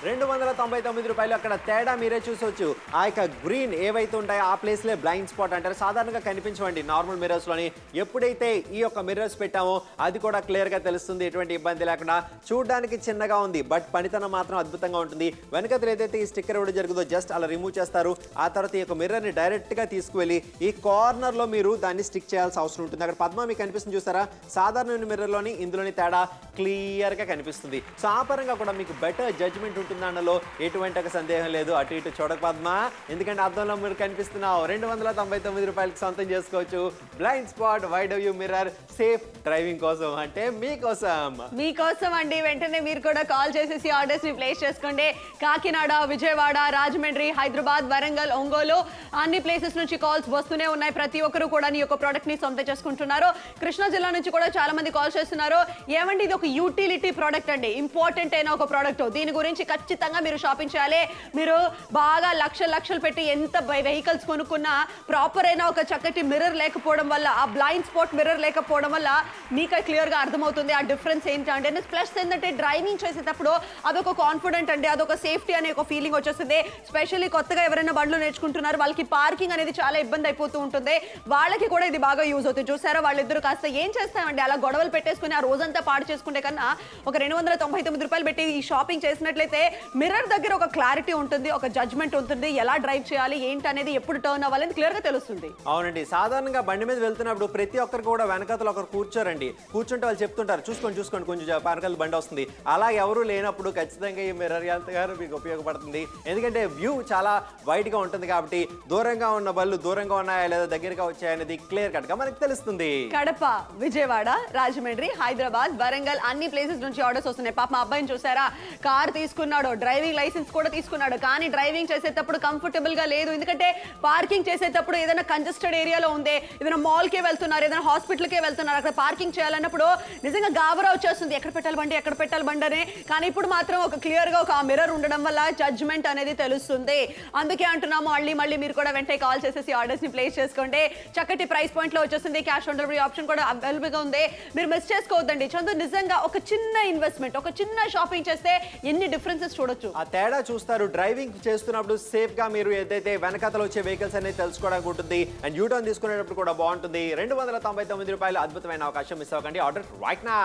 299 రూపాయలు. అక్కడ తేడా మీరే చూసొచ్చు. ఆ యొక్క గ్రీన్ ఏవైతే ఉంటాయో ఆ ప్లేస్లే బ్లైండ్ స్పాట్ అంటారు. సాధారణంగా కనిపించవండి నార్మల్ మిర్రర్స్ లోని. ఎప్పుడైతే ఈ యొక్క మిర్రర్స్ పెట్టామో అది కూడా క్లియర్ గా తెలుస్తుంది, ఎటువంటి ఇబ్బంది లేకుండా. చూడడానికి చిన్నగా ఉంది, బట్ పనితనం మాత్రం అద్భుతంగా ఉంటుంది. వెనకతలు ఏదైతే ఈ స్టిక్కర్ ఇవ్వడం జరుగుతుందో జస్ట్ అలా రిమూవ్ చేస్తారు. ఆ తర్వాత ఈ యొక్క మిర్రర్ ని డైరెక్ట్ గా తీసుకువెళ్ళి ఈ కార్నర్ లో మీరు దాన్ని స్టిక్ చేయాల్సిన అవసరం ఉంటుంది. అక్కడ పద్మ మీకు కనిపిస్తుంది చూస్తారా? సాధారణ మిర్రర్ లోని ఇందులోని తేడా క్లియర్ గా కనిపిస్తుంది. సో ఆ పరంగా కూడా మీకు బెటర్ జడ్జ్మెంట్ ఉంటుంది అన్నలో ఎటువంటి ఒక సందేహం లేదు. అటు ఇటు చూడక పద్మ, ఎందుకంటే అద్దంలో మీరు కనిపిస్తున్నావు. 299 రూపాయలకి సొంతం చేసుకోవచ్చు blind spot wide view mirror safe driving కోసం, అంటే మీకోసం అండి. వెంటనే మీరు కూడా కాల్ చేసేసి ఆర్డర్స్ ని ప్లేస్ చేసుకోండి. కాకినాడ, విజయవాడ, రాజమండ్రి, హైదరాబాద్, వరంగల్, ఒంగోలు అన్ని ప్లేసెస్ నుంచి కాల్స్ వస్తూనే ఉన్నాయి. ప్రతి ఒక్కరు కూడా ఈ యొక్క ప్రోడక్ట్ ని సొంతం చేసుకుంటున్నారు. కృష్ణా జిల్లా నుంచి కూడా చాలా మంది కాల్ చేస్తున్నారు. ఏమండి, ఇది ఒక యూటిలిటీ ప్రోడక్ట్ అండి, ఇంపార్టెంట్ అయిన ఒక ప్రోడక్ట్. దీని గురించి ఖచ్చితంగా మీరు షాపింగ్ చేయాలి. మీరు బాగా లక్షలు పెట్టి ఎంత వెహికల్స్ కొనుక్కున్నా ప్రాపర్ అయిన ఒక చక్కటి మిర్రర్ లేకపోవడం వల్ల, ఆ బ్లైండ్ స్పాట్ మిర్రర్ లేకపోవడం వల్ల మీకు క్లియర్ గా అర్థమవుతుంది ఆ డిఫరెన్స్ ఏంటంటే. ప్లస్ ఏంటంటే డ్రైవింగ్ చేసేటప్పుడు అదొక కాన్ఫిడెంట్ అండి, అదొక సేఫ్టీ అనే ఒక ఫీలింగ్ వచ్చేస్తుంది. స్పెషల్లీ కొత్తగా ఎవరైనా బండ్లు నేర్చుకుంటున్నారు, వాళ్ళకి పార్కింగ్ అనేది చాలా ఇబ్బంది అయిపోతూ ఉంటుంది. వాళ్ళకి కూడా ఇది బాగా యూజ్ అవుతుంది. చూసారా, వాళ్ళిద్దరు కాస్త ఏం చేస్తామండి, అలా గొడవలు పెట్టేసుకుని ఆ రోజంతా పాడు చేసుకుంటే కన్నా ఒక 299 రూపాయలు పెట్టి ఈ షాపింగ్ చేసినట్లయితే మిర్రర్ దగ్గర ఒక క్లారిటీ ఉంటుంది, ఒక జడ్జ్మెంట్ ఉంటుంది, ఎలా డ్రైవ్ చేయాలి ఏంటి అనేది, ఎప్పుడు టర్న్ అవ్వాలని క్లియర్ గా తెలుస్తుంది. అవునండి, సాధారణంగా బండి మీద వెళ్తున్నప్పుడు ప్రతి ఒక్కరు కూడా వెనకాతలు ఒకరు కూర్చోరండి. కూర్చుంటే వాళ్ళు చెప్తుంటారు, చూసుకోండి కొంచెం వెనకాల బండి వస్తుంది. అలా ఎవరు లేనప్పుడు ఖచ్చితంగా ఈ మిర్రర్ గారు మీకు ఉపయోగపడుతుంది. ఎందుకంటే వ్యూ చాలా వైడ్ గా ఉంటుంది కాబట్టి దూరంగా ఉన్న బళ్ళు దూరంగా ఉన్నాయా లేదా దగ్గరగా వచ్చాయనేది క్లియర్ కట్ గా మనకి తెలుస్తుంది. కడప, విజయవాడ, రాజమండ్రి, హైదరాబాద్, వరంగల్ అన్ని ప్లేసెస్ నుంచి ఆర్డర్స్ వస్తున్నాయి. పాప మా అబ్బాయిని చూసారా, కార్ తీసుకున్నాడు, డ్రైవింగ్ లైసెన్స్ కూడా తీసుకున్నాడు, కానీ డ్రైవింగ్ చేసేటప్పుడు కంఫర్టబుల్ గా లేదు. ఎందుకంటే పార్కింగ్ చేసేటప్పుడు ఏదైనా కంజెస్టెడ్ ఏరియాలో ఉంది, ఏదైనా మాల్ కే వెళ్తున్నారు, ఏదైనా హాస్పిటల్ కే వెళ్తున్నారు, అక్కడ పార్కింగ్ చేయాలన్నప్పుడు నిజంగా గాబరా వచ్చేస్తుంది, ఎక్కడ పెట్టాలి బండి అని. కానీ ఇప్పుడు మాత్రం ఒక క్లియర్ గా ఒక మిర్రర్ ఉండడం వల్ల జడ్జ్మెంట్ అనేది తెలుస్తుంది. అందుకే అంటున్నాము, మళ్ళీ మీరు కూడా వెంటనే కాల్ చేసేసి ఆర్డర్స్ ని ప్లేస్ చేసుకోండి. చక్కటి ప్రైస్ పాయింట్ లో వచ్చేస్తుంది. క్యాష్ ఆన్ డెలివరీ ఆప్షన్ కూడా అవైలబుల్ గా ఉంది. మీరు మిస్ చేసుకోవద్దండి. చందు, నిజంగా ఒక చిన్న ఇన్వెస్ట్మెంట్, ఒక చిన్న షాపింగ్ చేస్తే ఎన్ని డిఫరెన్స్ డిఫరెన్సెస్ చూడొచ్చు. ఆ తేడా చూస్తారు. డ్రైవింగ్ చేస్తున్నప్పుడు సేఫ్ గా మీరు ఏదైతే వెనకాతలో వచ్చే వెహికల్స్ అనేది తెలుసుకోవడానికి ఉంటుంది. అండ్ యూటర్న్ తీసుకునేటప్పుడు కూడా బాగుంటుంది. ₹299 అద్భుతమైన అవకాశం. మిస్ అవ్వకండి. Order right now.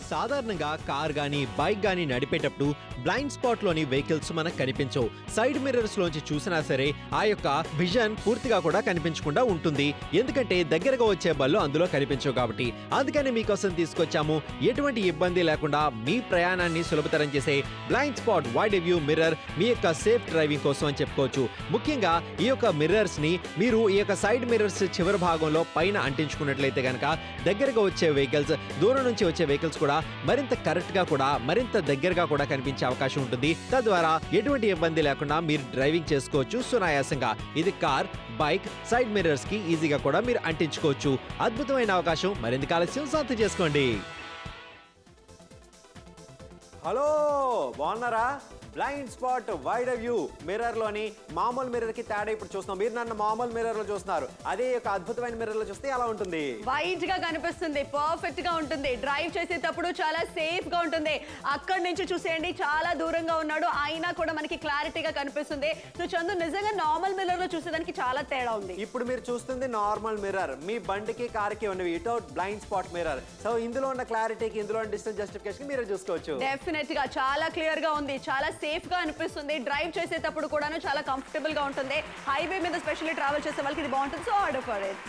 సాధారణంగా కార్ గానీ బైక్ గానీ నడిపేటప్పుడు బ్లైండ్ స్పాట్ లోని వెహికల్స్ మనకు కనిపించవు. సైడ్ మిర్రర్స్ లోంచి చూసినా సరే ఆ యొక్క విజన్ పూర్తిగా కూడా కనిపించకుండా ఉంటుంది. ఎందుకంటే దగ్గరగా వచ్చే బళ్ళు అందులో కనిపించవు కాబట్టి. అందుకని మీకోసం తీసుకొచ్చాము ఎటువంటి ఇబ్బంది లేకుండా మీ ప్రయాణాన్ని సులభతరం చేసే blind spot wide view mirror మీ యొక్క సేఫ్ డ్రైవింగ్ కోసం అని చెప్పుకోవచ్చు. ముఖ్యంగా ఈ యొక్క మిర్రర్స్ ని మీరు ఈ యొక్క సైడ్ మిర్రర్స్ చివరి భాగంలో పైన అంటించుకున్నట్లయితే కనుక దగ్గరగా వచ్చే వెహికల్స్, దూరం నుంచి వచ్చే వెహికల్స్ కూడా మరింత కరెక్ట్ గా కూడా మరింత దగ్గరగా కూడా కనిపించే అవకాశం ఉంటుంది. తద్వారా ఎటువంటి ఇబ్బంది లేకుండా మీరు డ్రైవింగ్ చేసుకోవచ్చు సునాయాసంగా. ఇది కార్, బైక్ సైడ్ మిర్రర్స్ కి ఈజీగా కూడా మీరు అంటించుకోవచ్చు. అద్భుతమైన అవకాశం. మరింత ఆలస్యం సొంతం చేసుకోండి. హలో, బాగున్నారా? Blind spot wide view mirror లోని మామూలు మిర్రర్ కి తేడా ఇప్పుడు చూస్తున్నాం. మీరు నన్ను మామూలు మిర్రర్ లో చూస్తున్నారు. అదే యొక్క అద్భుతమైన మిర్రర్ లో చూస్తే ఎలా ఉంటుంది? వైట్ గా కనిపిస్తుంది, పర్ఫెక్ట్ గా ఉంటుంది. డ్రైవ్ చేసేటప్పుడు చాలా సేఫ్ గా ఉంటుంది. అక్కడి నుంచి చూసేయండి, చాలా దూరంగా ఉన్నాడు అయినా కూడా మనకి క్లారిటీగా కనిపిస్తుంది. సో చందు, నిజంగా నార్మల్ మిర్రర్ లో చూసేదానికి చాలా తేడా ఉంది. ఇప్పుడు మీరు చూస్తుంది నార్మల్ మిర్రర్. మీ బండికి కార్ కి ఉన్నవి ఇటో బ్లైండ్ స్పాట్ మిర్రర్. సో ఇందులో ఉన్న క్లారిటీకి, ఇందులో ఉన్న డిస్టెన్స్ జస్టిఫికేషన్ మీరే చూసుకోవచ్చు. డెఫినెట్ గా చాలా క్లియర్ గా ఉంది, చాలా సేఫ్ గా అనిపిస్తుంది. డ్రైవ్ చేసేటప్పుడు కూడాను చాలా కంఫర్టబుల్ గా ఉంటుంది. హైవే మీద స్పెషల్లీ ట్రావెల్ చేసే వాళ్ళకి ఇది బాగుంటుంది. So order for it.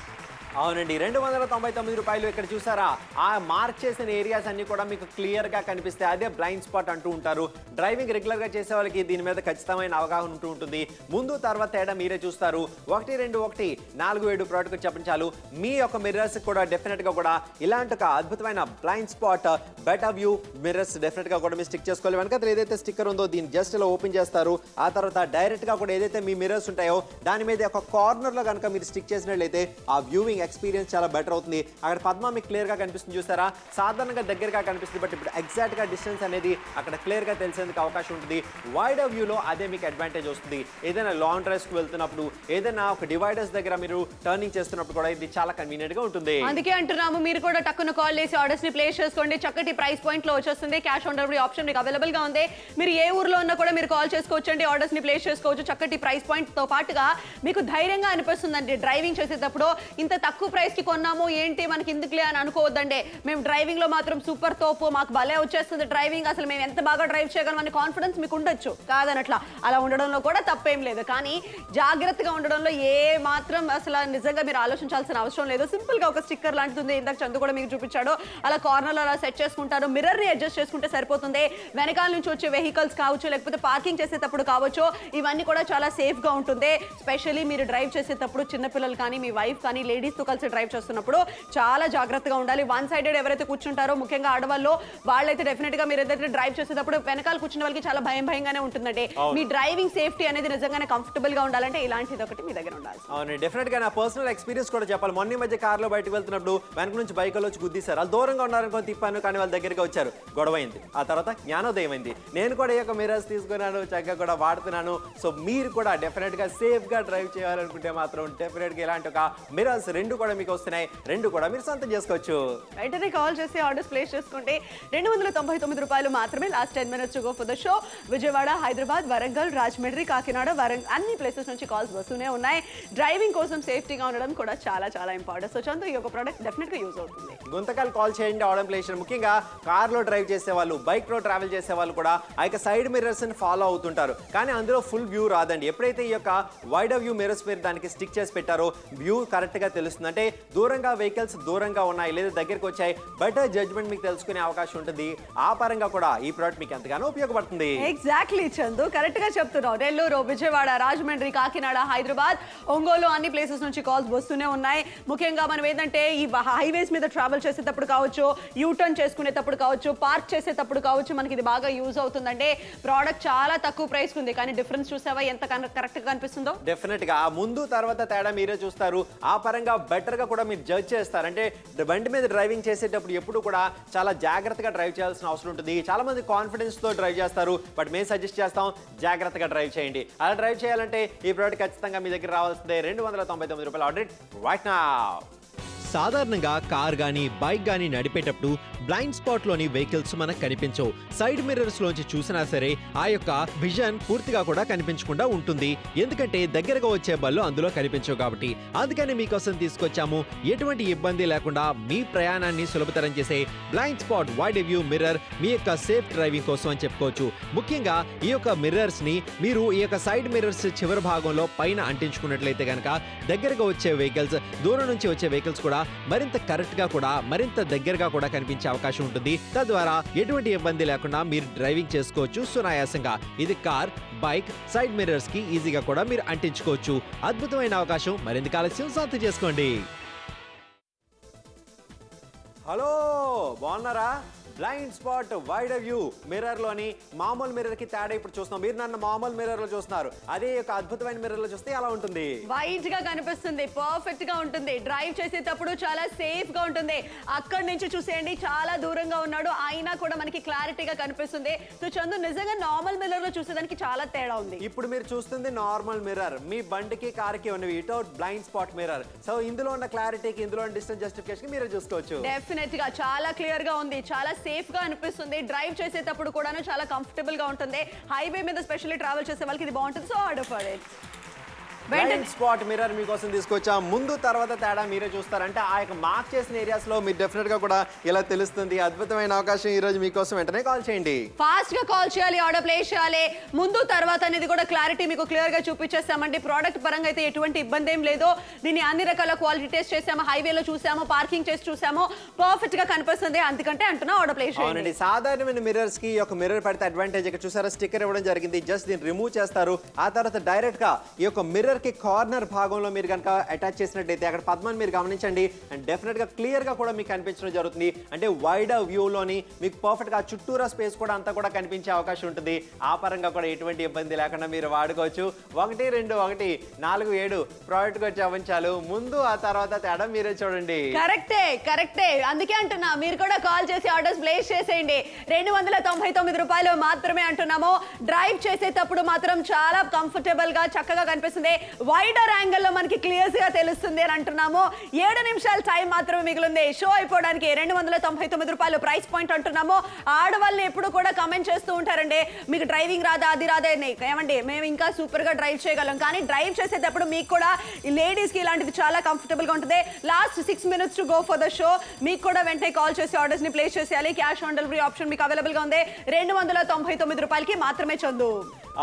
అవునండి, ₹299. ఇక్కడ చూసారా, ఆ మార్క్ చేసిన ఏరియాస్ అన్ని కూడా మీకు క్లియర్ గా కనిపిస్తాయి. అదే బ్లైండ్ స్పాట్ అంటూ ఉంటారు. డ్రైవింగ్ రెగ్యులర్ గా చేసే వాళ్ళకి దీని మీద ఖచ్చితమైన అవగాహన ఉంటూ ఉంటుంది. ముందు తర్వాత తేడా మీరే చూస్తారు. 1, 2, 1, 4, 7 ప్రోడక్ట్ చెప్పండి చాలు. మీ యొక్క మిర్రర్స్ కూడా డెఫినెట్ గా కూడా ఇలాంటి ఒక అద్భుతమైన blind spot better view mirrors definite గా కూడా మీరు స్టిక్ చేసుకోవాలి. వెనకాల ఏదైతే స్టిక్కర్ ఉందో దీన్ని జస్ట్ ఇలా ఓపెన్ చేస్తారు. ఆ తర్వాత డైరెక్ట్ గా కూడా ఏదైతే మీ మిర్రర్స్ ఉంటాయో దాని మీద ఒక కార్నర్ లో కనుక మీరు స్టిక్ చేసినట్లయితే ఆ వ్యూవింగ్ ఎక్స్పీరియన్స్ చాలా బెటర్ అవుతుంది. అక్కడ పద్మ మీకు క్లియర్ గా కనిపిస్తుంది చూసారా, సాధారణంగా దగ్గరగా కనిపిస్తుంది. బట్ ఇప్పుడు ఎగ్జాక్ట్ గా డిస్టెన్స్ అనేది అక్కడ క్లియర్ గా తెలిసేందుకు అవకాశం ఉంటుంది. వైడ్ వ్యూలో అదే మీకు అడ్వాంటేజ్ వస్తుంది. ఏదైనా లాంగ్ డ్రైవ్స్ కి వెళ్తున్నప్పుడు, ఏదైనా ఒక డివైడర్స్ దగ్గర మీరు టర్నింగ్ చేస్తున్నప్పుడు కూడా ఇది చాలా కన్వీనియంట్ గా ఉంటుంది. అందుకే అంటున్నాము, మీరు కూడా టక్కున కాల్ చేసి ఆర్డర్స్ ని ప్లేస్ చేసుకోండి. చక్కటి ప్రైస్ పాయింట్ లో వచ్చేస్తుంది. క్యాష్ ఆన్ డెలివరీ ఆప్షన్ మీకు అవైలబుల్ గా ఉంది. మీరు ఏ ఊర్లో ఉన్నా కూడా మీరు కాల్ చేసుకోవచ్చు అండి, ఆర్డర్స్ ని ప్లేస్ చేసుకోవచ్చు. చక్కటి ప్రైస్ పాయింట్ తో పాటుగా మీకు ధైర్యంగా అనిపిస్తుందండి డ్రైవింగ్ చేసేటప్పుడు. ఇంత తక్కువ ప్రైస్ కి కొన్నాము ఏంటి మనకి ఎందుకులే అని అనుకోవద్దండి. మేము డ్రైవింగ్ లో మాత్రం సూపర్ తోపు, మాకు భలే వచ్చేస్తుంది డ్రైవింగ్, అసలు మేము ఎంత బాగా డ్రైవ్ చేయగలం అనే కాన్ఫిడెన్స్ మీకు ఉండొచ్చు. కాదనట్లా, అలా ఉండడంలో కూడా తప్పేం లేదు. కానీ జాగ్రత్తగా ఉండడంలో ఏ మాత్రం అసలు నిజంగా మీరు ఆలోచించాల్సిన అవసరం లేదు. సింపుల్ గా ఒక స్టిక్కర్ లాంటిది ఉంది, ఇందాక చందు కూడా మీకు చూపించాడు. అలా కార్నర్ అలా సెట్ చేసుకుంటారు. మిర్రర్ ని అడ్జస్ట్ చేసుకుంటే సరిపోతుంది. వెనకాల నుంచి వచ్చే వెహికల్స్ కావచ్చు, లేకపోతే పార్కింగ్ చేసేటప్పుడు కావచ్చు, ఇవన్నీ కూడా చాలా సేఫ్ గా ఉంటుంది. స్పెషల్లీ మీరు డ్రైవ్ చేసేటప్పుడు చిన్నపిల్లలు కానీ, మీ వైఫ్ కానీ, లేడీస్ తో కలిసి డ్రైవ్ చేస్తున్నప్పుడు చాలా జాగ్రత్తగా ఉండాలి. వన్ సైడెడ్ ఎవరైతే కూర్చుంటారో, ముఖ్యంగా ఆడవాళ్ళు, వాళ్ళైతే డెఫినెట్ గా మీరు ఏదైతే డ్రైవ్ చేసేటప్పుడు వెనకాల కూర్చున్న వాళ్ళకి చాలా భయంగానే ఉంటుందండి. మీ డ్రైవింగ్ సేఫ్టీ అనేది నిజంగానే కంఫర్టబుల్ గా ఉండాలంటే ఇలాంటిది ఒకటి మీ దగ్గర ఉండాలి. అవును, డెఫినెట్ గా నా పర్సనల్ ఎక్స్పీరియన్స్ కూడా చెప్పాలి. మొన్న మధ్య కార్ లో బయటకు వెళ్తున్నప్పుడు వెనక నుంచి బైక్ వచ్చి గుద్దిశారు. వాళ్ళు దూరంగా ఉన్నారనుకో తిప్పాను, కానీ వాళ్ళ దగ్గరికి వచ్చారు, గొడవ అయింది. ఆ తర్వాత జ్ఞానోదయం అయింది. నేను కూడా ఈ యొక్క మిర్రర్స్ తీసుకున్నాను, చక్కగా కూడా వాడుతున్నాను. సో మీరు కూడా డెఫినెట్ గా సేఫ్ గా డ్రైవ్ చేయాలనుకుంటే మాత్రం డెఫినెట్ గా ఇలాంటి ఒక మిర్రర్స్ రెండు కూడా మీకు వస్తున్నాయి. రెండు కూడా మీరు సొంతం చేసుకోవచ్చు. వెంటనే కాల్ చేసి ఆర్డర్స్ ప్లేస్ చేసుకుంటే ₹299 మాత్రమే. Last 10 minutes to go for the show. Vijayawada, Hyderabad, Warangal, Rajahmundry, Kakinada, అన్ని ప్లేసెస్ నుంచి కాల్స్ వస్తూనే ఉన్నాయి. డ్రైవింగ్ కోసం సేఫ్టీగా ఉండడం కూడా చాలా చాలా ఇంపార్టెంట్. సో చందు, ఈ యొక్క ప్రోడక్ట్ డెఫినెట్ గా యూజ్ అవుతుంది. గుంతకాలు కాల్ చేయండి, ఆర్డర్ ప్లేస్ చేయండి. ముఖ్యంగా కార్ లో డ్రైవ్ చేసే వాళ్ళు, బైక్ లో ట్రావెల్ చేసే వాళ్ళు కూడా ఆ యొక్క సైడ్ మిర్రర్స్ ని ఫాలో అవుతుంటారు. కానీ అందులో ఫుల్ వ్యూ రాదండి. ఎప్పుడైతే ఈ యొక్క వైడ్ వ్యూ మిర్రర్స్ మీరు దానికి స్టిక్ చేసి పెట్టారో వ్యూ కరెక్ట్ గా తెలుస్తుంది. అంటే దూరంగా వెహికల్స్ దూరంగా ఉన్నాయి లేదా దగ్గరికి వచ్చాయి, బెటర్ జడ్జ్మెంట్ మీకు తెలుసుకునే అవకాశం ఉంటుంది. ఆ పరంగా కూడా ఈ ప్రోడక్ట్ మీకు ఎంతగానో ఉపయోగపడుతుంది. ఎగ్జాక్ట్లీ చందు, కరెక్ట్ గా చెప్తున్నావు. నెల్లూరు, విజయవాడ, రాజమండ్రి, కాకినాడ, హైదరాబాద్, ఒంగోలు అన్ని ప్లేసెస్ నుంచి కాల్స్ వస్తూనే ఉన్నాయి. ముఖ్యంగా మనం ఏంటంటే ఈ హైవేస్ మీద ట్రావెల్ చేసేటప్పుడు కావచ్చు, యూటర్న్ చేసుకునేటప్పుడు కావచ్చు, పార్క్ చేసేటప్పుడు కావచ్చు, మనకి ఇది బాగా యూజ్ అవుతుందంటే ప్రోడక్ట్ చాలా తక్కువ ప్రైస్ ఉంది. కానీ డిఫరెన్స్ చూసావా ఎంత కరెక్ట్ గా అనిపిస్తుందో? డెఫినెట్ గా ముందు తర్వాత తేడా మీరే చూస్తారు. ఆ పరంగా బెటర్ గా కూడా మీరు జడ్జ్ చేస్తారు. అంటే బండి మీద డ్రైవింగ్ చేసేటప్పుడు ఎప్పుడు కూడా చాలా జాగ్రత్తగా డ్రైవ్ చేయాల్సిన అవసరం ఉంటుంది. చాలా మంది కాన్ఫిడెన్స్ తో డ్రైవ్ చేస్తారు. బట్ మేము సజెస్ట్ చేస్తాం, జాగ్రత్తగా డ్రైవ్ చేయండి. అలా డ్రైవ్ చేయాలంటే ఈ ప్రోడక్ట్ ఖచ్చితంగా మీ దగ్గర రావాల్సిందే. ₹299 ఆర్డర్ రైట్ నౌ. సాధారణంగా కార్ గానీ బైక్ గానీ నడిపేటప్పుడు బ్లైండ్ స్పాట్ లోని వెహికల్స్ మనకు కనిపించవు. సైడ్ మిర్రర్స్ లోంచి చూసినా సరే ఆ యొక్క విజన్ పూర్తిగా కూడా కనిపించకుండా ఉంటుంది. ఎందుకంటే దగ్గరగా వచ్చే బళ్ళు అందులో కనిపించవు కాబట్టి. అందుకని మీకోసం తీసుకొచ్చాము ఎటువంటి ఇబ్బంది లేకుండా మీ ప్రయాణాన్ని సులభతరం చేసే blind spot wide view mirror మీ యొక్క సేఫ్ డ్రైవింగ్ కోసం అని చెప్పుకోవచ్చు. ముఖ్యంగా ఈ యొక్క మిర్రర్స్ ని మీరు ఈ యొక్క సైడ్ మిర్రర్స్ చివరి భాగంలో పైన అంటించుకున్నట్లయితే గనక దగ్గరగా వచ్చే వెహికల్స్, దూరం నుంచి వచ్చే వెహికల్స్ కూడా మరింత కరెక్ట్ గా కూడా మరింత దగ్గరగా కూడా కనిపించే అవకాశం ఉంటుంది. తద్వారా ఎటువంటి ఇబ్బంది లేకుండా మీరు డ్రైవింగ్ చేసుకోవచ్చు సునాయాసంగా. ఇది కార్, బైక్ సైడ్ మిర్రర్స్ కి ఈజీగా కూడా మీరు అంటించుకోవచ్చు. అద్భుతమైన అవకాశం. మరింత ఆలస్యం సొంతం చేసుకోండి. హలో, బాగున్నారా? Blind spot wide view mirror లోని మామూలు మిర్రర్ కి తేడా ఇప్పుడు చూస్తున్నాం. మీరు నన్ను మామూలు మిర్రర్ లో చూస్తున్నారు, అదే ఒక అద్భుతమైన మిర్రర్ లో చూస్తే ఎలా ఉంటుంది? వైట్ గా కనిపిస్తుంది, పర్ఫెక్ట్ గా ఉంటుంది. డ్రైవ్ చేసేటప్పుడు చాలా సేఫ్ గా ఉంటుంది. అక్కడి నుంచి చూసేయండి, చాలా దూరంగా ఉన్నాడు అయినా కూడా మనకి క్లారిటీగా కనిపిస్తుంది. సో చందు, నిజంగా నార్మల్ మిర్రర్ లో చూసేదానికి చాలా తేడా ఉంది. ఇప్పుడు మీరు చూస్తుంది నార్మల్ మిర్రర్, మీ బండికి కార్కి ఉన్నవి. ఇటో బ్లైండ్ స్పాట్ మిర్రర్. సో ఇందులో ఉన్న క్లారిటీకి, ఇందులో ఉన్న డిస్టెన్స్ జస్టిఫికేషన్ మీరే చూసుకోవచ్చు. డెఫినెట్ గా చాలా క్లియర్ గా ఉంది, చాలా సేఫ్ గా అనిపిస్తుంది. డ్రైవ్ చేసేటప్పుడు కూడా చాలా కంఫర్టబుల్ గా ఉంటుంది. హైవే మీద స్పెషల్లీ ట్రావెల్ చేసే వాళ్ళకి ఇది బాగుంటుంది. So order for it. Blind spot mirror మీకోసం తీసుకొచ్చాం. ముందు తర్వాత తేడా మీరే చూస్తారంటే ఆ యొక్క మార్క్ చేసిన ఏరియాస్ లో మీరు డెఫినెట్ గా కూడా ఇలా తెలుస్తుంది. అద్భుతమైన అవకాశం ఈ రోజు మీకోసం. వెంటనే కాల్ చేయండి. ఫాస్ట్ గా కాల్ చేయాలి, ఆర్డర్ ప్లేస్ చేయాలి. ముందు తర్వాత అనేది కూడా క్లారిటీ మీకు క్లియర్ గా చూపించేస్తామండి. ప్రోడక్ట్ పరంగా అయితే ఎటువంటి ఇబ్బంది ఏం లేదు. దీన్ని అన్ని రకాల క్వాలిటీ టెస్ట్ చేసాము, హైవేలో చూసాము, పార్కింగ్ చేసి చూసాము, పర్ఫెక్ట్ గా కనిపిస్తుంది. అందుకంటే అంటున్నా ఆర్డర్ ప్లేస్ చేయండి. అవునండి, సాధారణమైన మిర్రర్స్ కి ఒక మిర్రర్ పడితే అడ్వాంటేజ్ ఇక్కడ చూసారా, స్టిక్కర్ ఇవ్వడం జరిగింది. జస్ట్ దీన్ని రిమూవ్ చేస్తారు. ఆ తర్వాత డైరెక్ట్ గా ఈ యొక్క మిర్రర్ కి కార్నర్ భాగంలో మీరు కనుక అటాచ్ చేసినట్టయితే అక్కడ పద్మాన్ని మీరు గమనించండి, అండ్ డెఫినెట్ గా క్లియర్ గా కూడా మీకు కనిపించడం జరుగుతుంది. అంటే వైడ్ వ్యూ లోని మీకు పర్ఫెక్ట్ గా చుట్టూరా స్పేస్ కూడా అంతా కూడా కనిపించే అవకాశం ఉంటుంది. ఆ పరంగా కూడా ఎటువంటి ఇబ్బంది లేకుండా మీరు వాడుకోవచ్చు. 1, 2, 1, 4, 7 ప్రోడక్ట్ వచ్చి అవ్వంచాలు. ముందు ఆ తర్వాత తేడా మీరే చూడండి. కరెక్టే. అందుకే అంటున్నా, మీరు కూడా కాల్ చేసి ఆర్డర్స్ ప్లేస్ చేసేయండి. 299 రూపాయలు మాత్రమే అంటున్నాము. డ్రైవ్ చేసేటప్పుడు మాత్రం చాలా కంఫర్టబుల్ గా చక్కగా కనిపిస్తుంది. వైడర్ యాంగిల్ లో మనకి క్లియర్ గా తెలుస్తుంది అని అంటున్నాము. 7 నిమిషాల టైం మాత్రమే మిగిలింది షో అయిపోవడానికి. 299 రూపాయలు ప్రైస్ పాయింట్ అంటున్నాము. ఆడవాళ్ళు ఎప్పుడు కూడా కమెంట్ చేస్తూ ఉంటారండి, మీకు డ్రైవింగ్ రాదా, అది రాదా. ఏమండి, మేము ఇంకా సూపర్ గా డ్రైవ్ చేయగలం, కానీ డ్రైవ్ చేసేటప్పుడు మీకు కూడా లేడీస్ కి ఇలాంటిది చాలా కంఫర్టబుల్ గా ఉంటుంది. Last 6 minutes to go for the show. మీకు కూడా వెంటనే కాల్ చేసి ఆర్డర్స్ ని ప్లేస్ చేసేయాలి. క్యాష్ ఆన్ డెలివరీ ఆప్షన్ మీకు అవైలబుల్ గా ఉంది. 299 రూపాయలకి మాత్రమే చందు.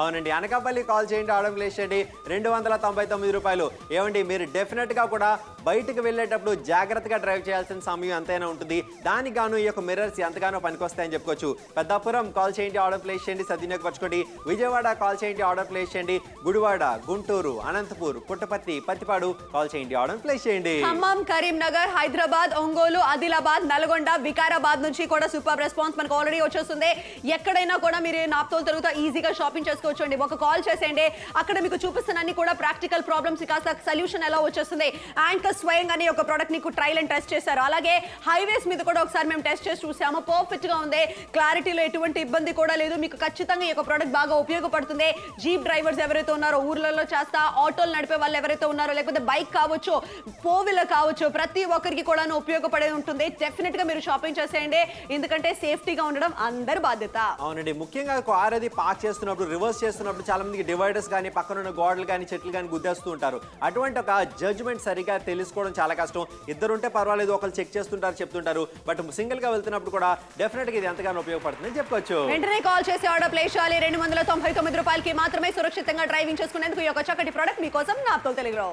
అవునండి, అనకాపల్లి కాల్ చేయండి, ఆర్డర్ ప్లేస్ చేయండి. 299 రూపాయలు. ఏమండి, మీరు డెఫినెట్ గా కూడా బయటకు వెళ్ళేటప్పుడు జాగ్రత్తగా డ్రైవ్ చేయాల్సిన సమయం ఎంతైనా ఉంటుంది. దానికి గాను ఈ యొక్క మిర్రర్స్ ఎంతగానో పనికొస్తాయని చెప్పుకోవచ్చు. పెద్దాపురం కాల్ చేయండి, ఆర్డర్ ప్లేస్ చేయండి, సద్వినియోగపరచుకోండి. విజయవాడ కాల్ చేయండి, ఆర్డర్ ప్లేస్ చేయండి. గుడివాడ, గుంటూరు, అనంతపూర్, పుట్టపర్తి, పత్తిపాడు కాల్ చేయండి, ఆర్డర్ ప్లేస్ చేయండి. ఖమ్మం, కరీంనగర్, హైదరాబాద్, ఒంగోలు, ఆదిలాబాద్, నల్గొండ, వికారాబాద్ నుంచి కూడా సూపర్ రెస్పాన్స్ మనకు ఆల్రెడీ వచ్చేస్తుంది. ఎక్కడైనా కూడా మీరు నాప్తో తిరుగుతా ఈజీగా షాపింగ్ చేసుకోవచ్చండి. ఒక కాల్ చేసేయండి, అక్కడ మీకు చూపిస్తున్న కూడా ప్రాక్టికల్ ప్రాబ్లమ్స్ కాస్త సొల్యూషన్ ఎలా వచ్చేస్తుంది. యాంకర్ స్వయంగానే ఒక ప్రోడక్ట్ నీకు ట్రయల్ అండ్ టెస్ట్ చేశారు. అలాగే హైవేస్ మీద కూడా ఒకసారి మేము టెస్ట్ చేసి చూసాము. పర్ఫెక్ట్ గా ఉంది, క్లారిటీలో ఎటువంటి ఇబ్బంది కూడా లేదు. మీకు ఖచ్చితంగా ఈ ప్రోడక్ట్ బాగా ఉపయోగపడుతుంది. జీప్ డ్రైవర్స్ ఎవరైతే ఉన్నారో, ఊర్లలో చేస్తా ఆటోలు నడిపే వాళ్ళు ఎవరైతే ఉన్నారో, లేకపోతే బైక్ కావచ్చు, 4 వీలర్ కావచ్చు, ప్రతి ఒక్కరికి కూడా ఉపయోగపడే ఉంటుంది. డెఫినెట్ గా మీరు షాపింగ్ చేసేయండి, ఎందుకంటే సేఫ్టీగా ఉండడం అందరి బాధ్యత. అవునండి, ముఖ్యంగా కార్ అది పార్క్ చేస్తున్నప్పుడు, రివర్స్ చేస్తున్నప్పుడు చాలా మందికి డివైడర్స్ కానీ, పక్కన ఉన్న గోడలు కానీ, చెట్లు కానీ గుద్దేస్తూ ఉంటారు. అటువంటి ఒక జడ్జ్మెంట్ సరిగా తెలుసుకోవడం చాలా కష్టం. ఇద్దరుంటే పర్వాలేదు, ఒకరు చెక్ చేస్తుంటారు, చెప్తుంటారు. బట్ సింగిల్ గా వెళ్తున్నప్పుడు కూడా డెఫినెట్ గా ఇది ఎంతగానో ఉపయోగపడుతుందని చెప్పుకోవచ్చు. వెంటనే కాల్ చేసి ఆర్డర్ ప్లేస్ చేయాలి. 299 రూపాయలకి మాత్రమే సురక్షితంగా డ్రైవింగ్ చేసుకునేందుకు ఈ యొక్క చక్కటి ప్రోడక్ట్ మీకోసం నాప్తో తెలుగులో.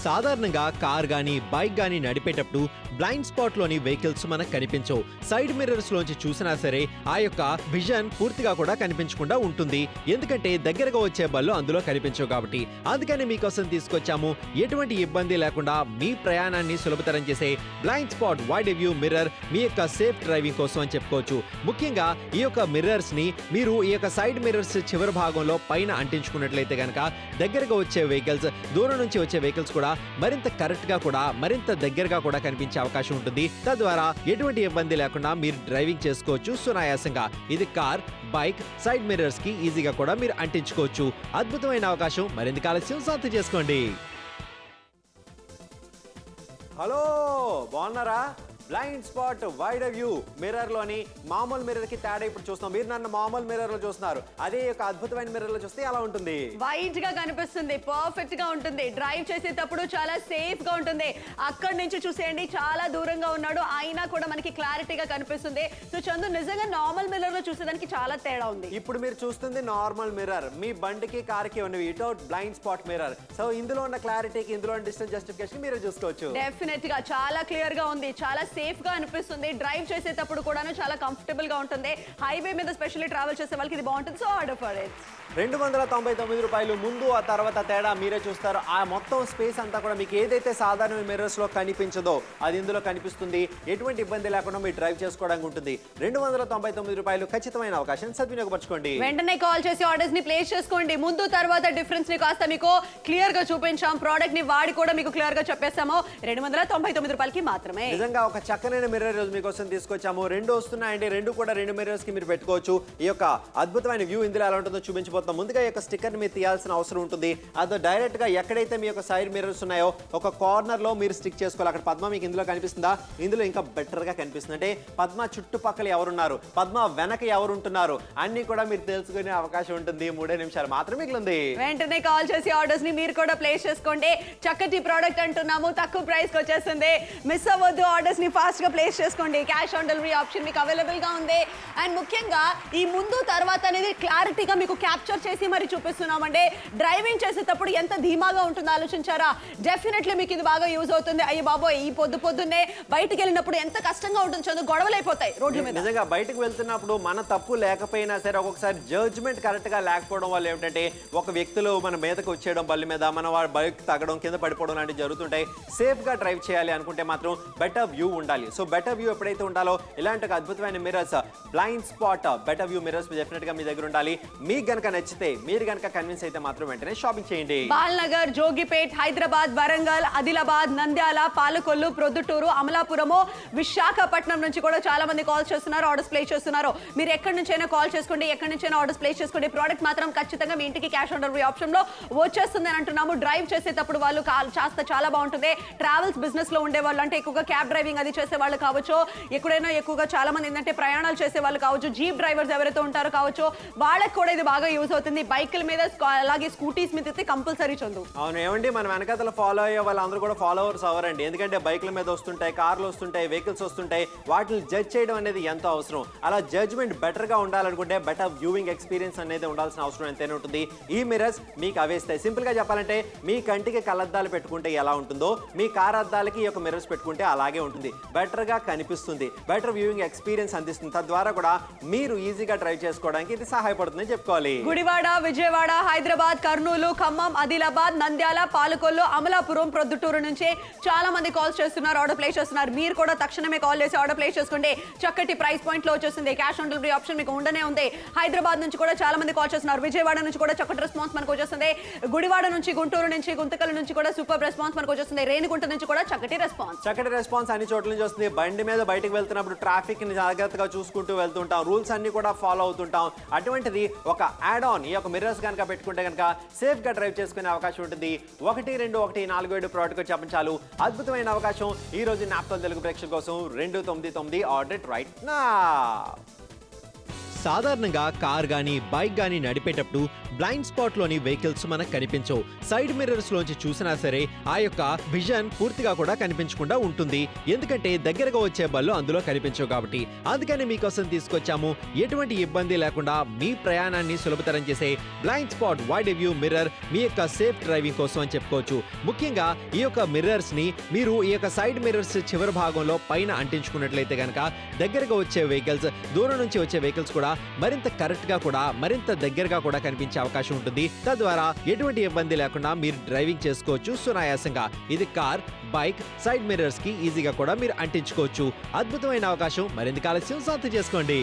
సాధారణంగా కార్ గానీ బైక్ గానీ నడిపేటప్పుడు బ్లైండ్ స్పాట్ లోని వెహికల్స్ మనకు కనిపించవు. సైడ్ మిర్రర్స్ లోంచి చూసినా సరే ఆ యొక్క విజన్ పూర్తిగా కూడా కనిపించకుండా ఉంటుంది. ఎందుకంటే దగ్గరగా వచ్చే బళ్ళు అందులో కనిపించవు కాబట్టి. అందుకని మీకోసం తీసుకొచ్చాము ఎటువంటి ఇబ్బంది లేకుండా మీ ప్రయాణాన్ని సులభతరం చేసే blind spot wide view mirror మీ యొక్క సేఫ్ డ్రైవింగ్ కోసం అని చెప్పుకోవచ్చు. ముఖ్యంగా ఈ యొక్క మిర్రర్స్ ని మీరు ఈ యొక్క సైడ్ మిర్రర్స్ చివరి భాగంలో పైన అంటించుకున్నట్లయితే కనుక దగ్గరగా వచ్చే వెహికల్స్, దూరం నుంచి వచ్చే వెహికల్స్ కూడా మరింత కరెక్ట్ గా కూడా మరింత దగ్గరగా కూడా కనిపించే అవకాశం ఉంటుంది. తద్వారా ఎటువంటి ఇబ్బంది లేకుండా మీరు డ్రైవింగ్ చేసుకోవచ్చు సునాయాసంగా. ఇది కార్, బైక్ సైడ్ మిర్రర్స్ కి ఈజీగా కూడా మీరు అంటించుకోవచ్చు. అద్భుతమైన అవకాశం. మరింత ఆలస్యం సొంతం చేసుకోండి. హలో, బాగున్నారా? Blind spot wide view mirror లోని మామూలు మిర్రర్ కి తేడా ఇప్పుడు చూస్తున్నాం. మీరు నన్ను మామూలు మిర్రర్ లో చూస్తున్నారు, అదే ఒక అద్భుతమైన మిర్రర్ లో చూస్తే ఎలా ఉంటుంది? వైట్ గా కనిపిస్తుంది, పర్ఫెక్ట్ గా ఉంటుంది, డ్రైవ్ చేసేటప్పుడు చాలా సేఫ్ గా ఉంటుంది. అక్కడి నుంచి చూసేయండి, చాలా దూరంగా ఉన్నాడు అయినా కూడా మనకి క్లారిటీగా కనిపిస్తుంది. సో చందు, నిజంగా నార్మల్ మిర్రర్ లో చూసేదానికి చాలా తేడా ఉంది. ఇప్పుడు మీరు చూస్తుంది నార్మల్ మిర్రర్, మీ బండికి కార్కి ఉన్నవి without blind spot mirror. So ఇందులో ఉన్న క్లారిటీకి, ఇందులో ఉన్న డిస్టెన్స్ జస్టిఫికేషన్ మీరు చూసుకోవచ్చు. డెఫినెట్ గా చాలా క్లియర్ గా ఉంది, చాలా సేఫ్ గా అనిపిస్తుంది. డ్రైవ్ చేసేటప్పుడు కూడా చాలా కంఫర్టబుల్ గా ఉంటుంది. హైవే మీద స్పెషల్లీ ట్రావెల్ చేసే వాళ్ళకి ఇది బాగుంటుంది. So order for it. 299 రూపాయలు. ముందు ఆ తర్వాత తేడా మీరే చూస్తారు. ఆ మొత్తం స్పేస్ అంతా కూడా మీకు ఏదైతే సాధారణ మిర్రర్స్ లో కనిపించదో అది ఇందులో కనిపిస్తుంది. ఎటువంటి ఇబ్బంది లేకుండా మీరు డ్రైవ్ చేసుకోవడానికి ఉంటుంది. 299 రూపాయలు ఖచ్చితమైన అవకాశం సద్వినియోగపరచుకోండి. వెంటనే కాల్ చేసి ఆర్డర్స్ ని ప్లేస్ చేసుకోండి. ముందు తర్వాత డిఫరెన్స్ ని కాస్త మీకు క్లియర్ గా చూపించాం. ప్రోడక్ట్ ని వాడి కూడా మీకు క్లియర్ గా చెప్పేసాము. 299 రూపాయలకి మాత్రమే. నిజంగా ఒక చక్కనైన మిర్రర్ రోజు మీకోసం తీసుకొచ్చాము. 2 వస్తున్నాయండి. 2 కూడా 2 మిర్రర్స్ కి మీరు పెట్టుకోవచ్చు. ఈ యొక్క అద్భుతమైన వ్యూ ఇందులో ఎలా ఉంటుందో చూపించబోతున్నాం. ముందుగా ఈ యొక్క స్టిక్కర్ మీరు తీయాల్సిన అవసరం ఉంటుంది. అది డైరెక్ట్ గా ఎక్కడైతే మీ యొక్క సైడ్ మిర్రర్స్ ఉన్నాయో ఒక కార్నర్ లో మీరు స్టిక్ చేసుకోవాలి. అక్కడ పద్మ మీకు ఇందులో కనిపిస్తుందా? ఇందులో ఇంకా బెటర్ గా కనిపిస్తుంది. అంటే పద్మ చుట్టుపక్కల ఎవరున్నారు, పద్మ వెనక ఎవరు ఉంటున్నారు అన్ని కూడా మీరు తెలుసుకునే అవకాశం ఉంటుంది. 3 నిమిషాలు మాత్రమే మిగిలింది. వెంటనే కాల్ చేసి ఆర్డర్స్ ని మీరు కూడా ప్లేస్ చేసుకోండి. చక్కటి ప్రోడక్ట్ అంటున్నాము, తక్కువ ప్రైస్ కి వచ్చేస్తుంది. మిస్ అవ్వద్దు, ఆర్డర్స్ ని ఫాస్ట్ గా ప్లేస్ చేసుకోండి. క్యాష్ ఆన్ డెలివరీ ఆప్షన్ మీకు అవైలబుల్ గా ఉంది. అండ్ ముఖ్యంగా ఈ ముందు తర్వాత అనేది క్లారిటీగా మీకు క్యాప్చర్ చేసి మరి చూపిస్తున్నామండి. డ్రైవింగ్ చేసేటప్పుడు ఎంత ధీమాగా ఉంటుందో ఆలోచించారా? డెఫినెట్లీ మీకు ఇది బాగా యూజ్ అవుతుంది. అయ్యి బాబోయ్, ఈ పొద్దున్నే బయటికి వెళ్ళినప్పుడు ఎంత కష్టంగా ఉంటుంది చదువు, గొడవలు అయిపోతాయి రోడ్ల మీద. నిజంగా బయటకు వెళ్తున్నప్పుడు మన తప్పు లేకపోయినా సరే ఒక్కొక్కసారి జడ్జ్మెంట్ కరెక్ట్ గా లేకపోవడం వల్ల ఏమిటంటే ఒక వ్యక్తులు మన మీదకి వచ్చేయడం, బల్లి మీద మన బైక్ తగ్గడం, కింద పడిపోవడం లాంటివి జరుగుతుంటాయి. సేఫ్ గా డ్రైవ్ చేయాలి అనుకుంటే మాత్రం బెటర్ వ్యూ ఉండాలి. సో బెటర్ వ్యూ ఎప్పుడైతే ఉండాలో ఇలాంటి ఒక అద్భుతమైన mirrors, blind spot better view mirrors definite గా మీ దగ్గర ఉండాలి. మీకు గనక నచ్చితే, మీరు గనక కన్విన్స్ అయితే మాత్రం వెంటనే షాపింగ్ చేయండి. బాల్నగర్, జోగిపేట్, హైదరాబాద్, వరంగల్, ఆదిలాబాద్, నంద్యాల, పాలకొల్లు, ప్రొద్దుటూరు, అమలాపురము, విశాఖపట్నం నుంచి కూడా చాలా మంది కాల్ చేస్తున్నారు, ఆర్డర్స్ ప్లేస్ చేస్తున్నారు. మీరు ఎక్కడి నుంచైనా కాల్ చేసుకోండి, ఎక్కడి నుంచైనా ఆర్డర్స్ ప్లేస్ చేసుకోండి. ప్రోడక్ట్ మాత్రం ఖచ్చితంగా మీ ఇంటికి క్యాష్ ఆన్ డెలివరీ ఆప్షన్ లో వచ్చేస్తుంది అని అంటున్నాము. డ్రైవ్ చేసేటప్పుడు వాళ్ళు చాలా బాగుంటుంది. ట్రావెల్స్ బిజినెస్ లో ఉండే వాళ్ళు, అంటే ఎక్కువగా క్యాబ్ డ్రైవింగ్ అది చేసే వాళ్ళు కావచ్చు, ఎక్కడైనా ఎక్కువగా చాలా మంది ఏంటంటే ప్రయాణాలు చేసే వాళ్ళు కావచ్చు, జీప్ డ్రైవర్స్ ఎవరైతే ఉంటారో కావచ్చు, వాళ్ళకి కూడా ఇది బాగా యూజ్ అవుతుంది. బైకుల మీద అలాగే స్కూటీస్ మీద అయితే కంపల్సరీ చందు. అవును, ఏమండి, మన వెనకాతల ఫాలో అయ్యే వాళ్ళందరూ కూడా ఫాలోవర్స్ అవ్వరండి. ఎందుకంటే బైకుల మీద వస్తుంటాయి, కార్లు వస్తుంటాయి, వెహికల్స్ వస్తుంటాయి. వాటిని జడ్జ్ చేయడం అనేది ఎంతో అవసరం. అలా జడ్జ్మెంట్ బెటర్ గా ఉండాలనుకుంటే బెటర్ వ్యూవింగ్ ఎక్స్పీరియన్స్ అనేది ఉండాల్సిన అవసరం ఎంతైనా ఉంటుంది. ఈ మిర్రర్స్ మీకు అవేస్తాయి. సింపుల్ గా చెప్పాలంటే మీ కంటికి కళ్ళద్దాలు పెట్టుకుంటే ఎలా ఉంటుందో మీ కార్ అద్దాలకి ఈ యొక్క మిర్రర్స్ పెట్టుకుంటే అలాగే ఉంటుంది. బెటర్ గా కనిపిస్తుంది, బెటర్ వ్యూవింగ్ ఎక్స్పీరియన్స్ అందిస్తుంది. తద్వారా కూడా మీరు ఈజీగా డ్రైవ్ చేసుకోవడానికి ఇది సహాయపడుతుందని చెప్పుకోవాలి. గుడివాడ, విజయవాడ, హైదరాబాద్, కర్నూలు, ఖమ్మం, ఆదిలాబాద్, నంద్యాల, పాలకొల్లు, అమలాపురం, ప్రొద్దుటూరు నుంచి చాలా మంది కాల్స్ చేస్తున్నారు, ఆర్డర్ ప్లేస్ చేస్తున్నారు. మీరు కూడా తక్షణమే కాల్ చేసి ఆర్డర్ ప్లేస్ చేసుకోండి. చక్కటి ప్రైస్ పాయింట్ లో వచ్చేసింది. క్యాష్ ఆన్ డెలివరీ ఆప్షన్ మీకు ఉండనే ఉంది. హైదరాబాద్ నుంచి కూడా చాలా మంది కాల్ చేస్తున్నారు. విజయవాడ నుంచి కూడా చక్కటి రెస్పాన్స్ మనకు వచ్చేస్తుంది. గుడివాడ నుంచి, గుంటూరు నుంచి, గుంతకల్ నుంచి కూడా సూపర్ రెస్పాన్స్ మనకు వచ్చేస్తుంది. రేణిగుంట నుంచి కూడా చక్కటి రెస్పాన్స్ అన్ని చోట్ల నుంచి వస్తుంది. బండి మీద బయటకు వెళ్తున్నప్పుడు ట్రాఫిక్ ని జాగ్రత్తగా చూసుకుంటూ వెళ్తుంటాం, రూల్స్ అన్ని కూడా ఫాలో అవుతుంటాం. అటువంటిది ఒక యాడ్ ఆన్ ఈ యొక్క మిర్రర్స్ కనుక పెట్టుకుంటే కనుక సేఫ్ గా డ్రైవ్ చేసుకునే అవకాశం ఉంటుంది. 12147 ప్రోడక్ట్ చెప్పండి చాలు. అద్భుతమైన అవకాశం ఈ రోజు నాప్తోల్ తెలుగు ప్రేక్షకుల కోసం. 299 ఆర్డర్ రైట్ నా. సాధారణంగా కార్ గానీ బైక్ గానీ నడిపేటప్పుడు బ్లైండ్ స్పాట్ లోని వెహికల్స్ మనకు కనిపించవు. సైడ్ మిర్రర్స్ లోంచి చూసినా సరే ఆ యొక్క విజన్ పూర్తిగా కూడా కనిపించకుండా ఉంటుంది. ఎందుకంటే దగ్గరగా వచ్చే బళ్ళు అందులో కనిపించవు కాబట్టి. అందుకని మీకోసం తీసుకొచ్చాము ఎటువంటి ఇబ్బంది లేకుండా మీ ప్రయాణాన్ని సులభతరం చేసే blind spot wide view mirror మీ యొక్క సేఫ్ డ్రైవింగ్ కోసం అని చెప్పుకోవచ్చు. ముఖ్యంగా ఈ యొక్క మిర్రర్స్ ని మీరు ఈ యొక్క సైడ్ మిర్రర్స్ చివరి భాగంలో పైన అంటించుకున్నట్లయితే కనుక దగ్గరగా వచ్చే వెహికల్స్, దూరం నుంచి వచ్చే వెహికల్స్ కూడా మరింత కరెక్ట్ గా కూడా, మరింత దగ్గరగా కూడా కనిపించే అవకాశం ఉంటుంది. తద్వారా ఎటువంటి ఇబ్బంది లేకుండా మీరు డ్రైవింగ్ చేసుకోవచ్చు సునాయాసంగా. ఇది కార్, బైక్ సైడ్ మిర్రర్స్ కి ఈజీగా కూడా మీరు అంటించుకోవచ్చు. అద్భుతమైన అవకాశం. మరింత ఆలస్యం సొంతం చేసుకోండి.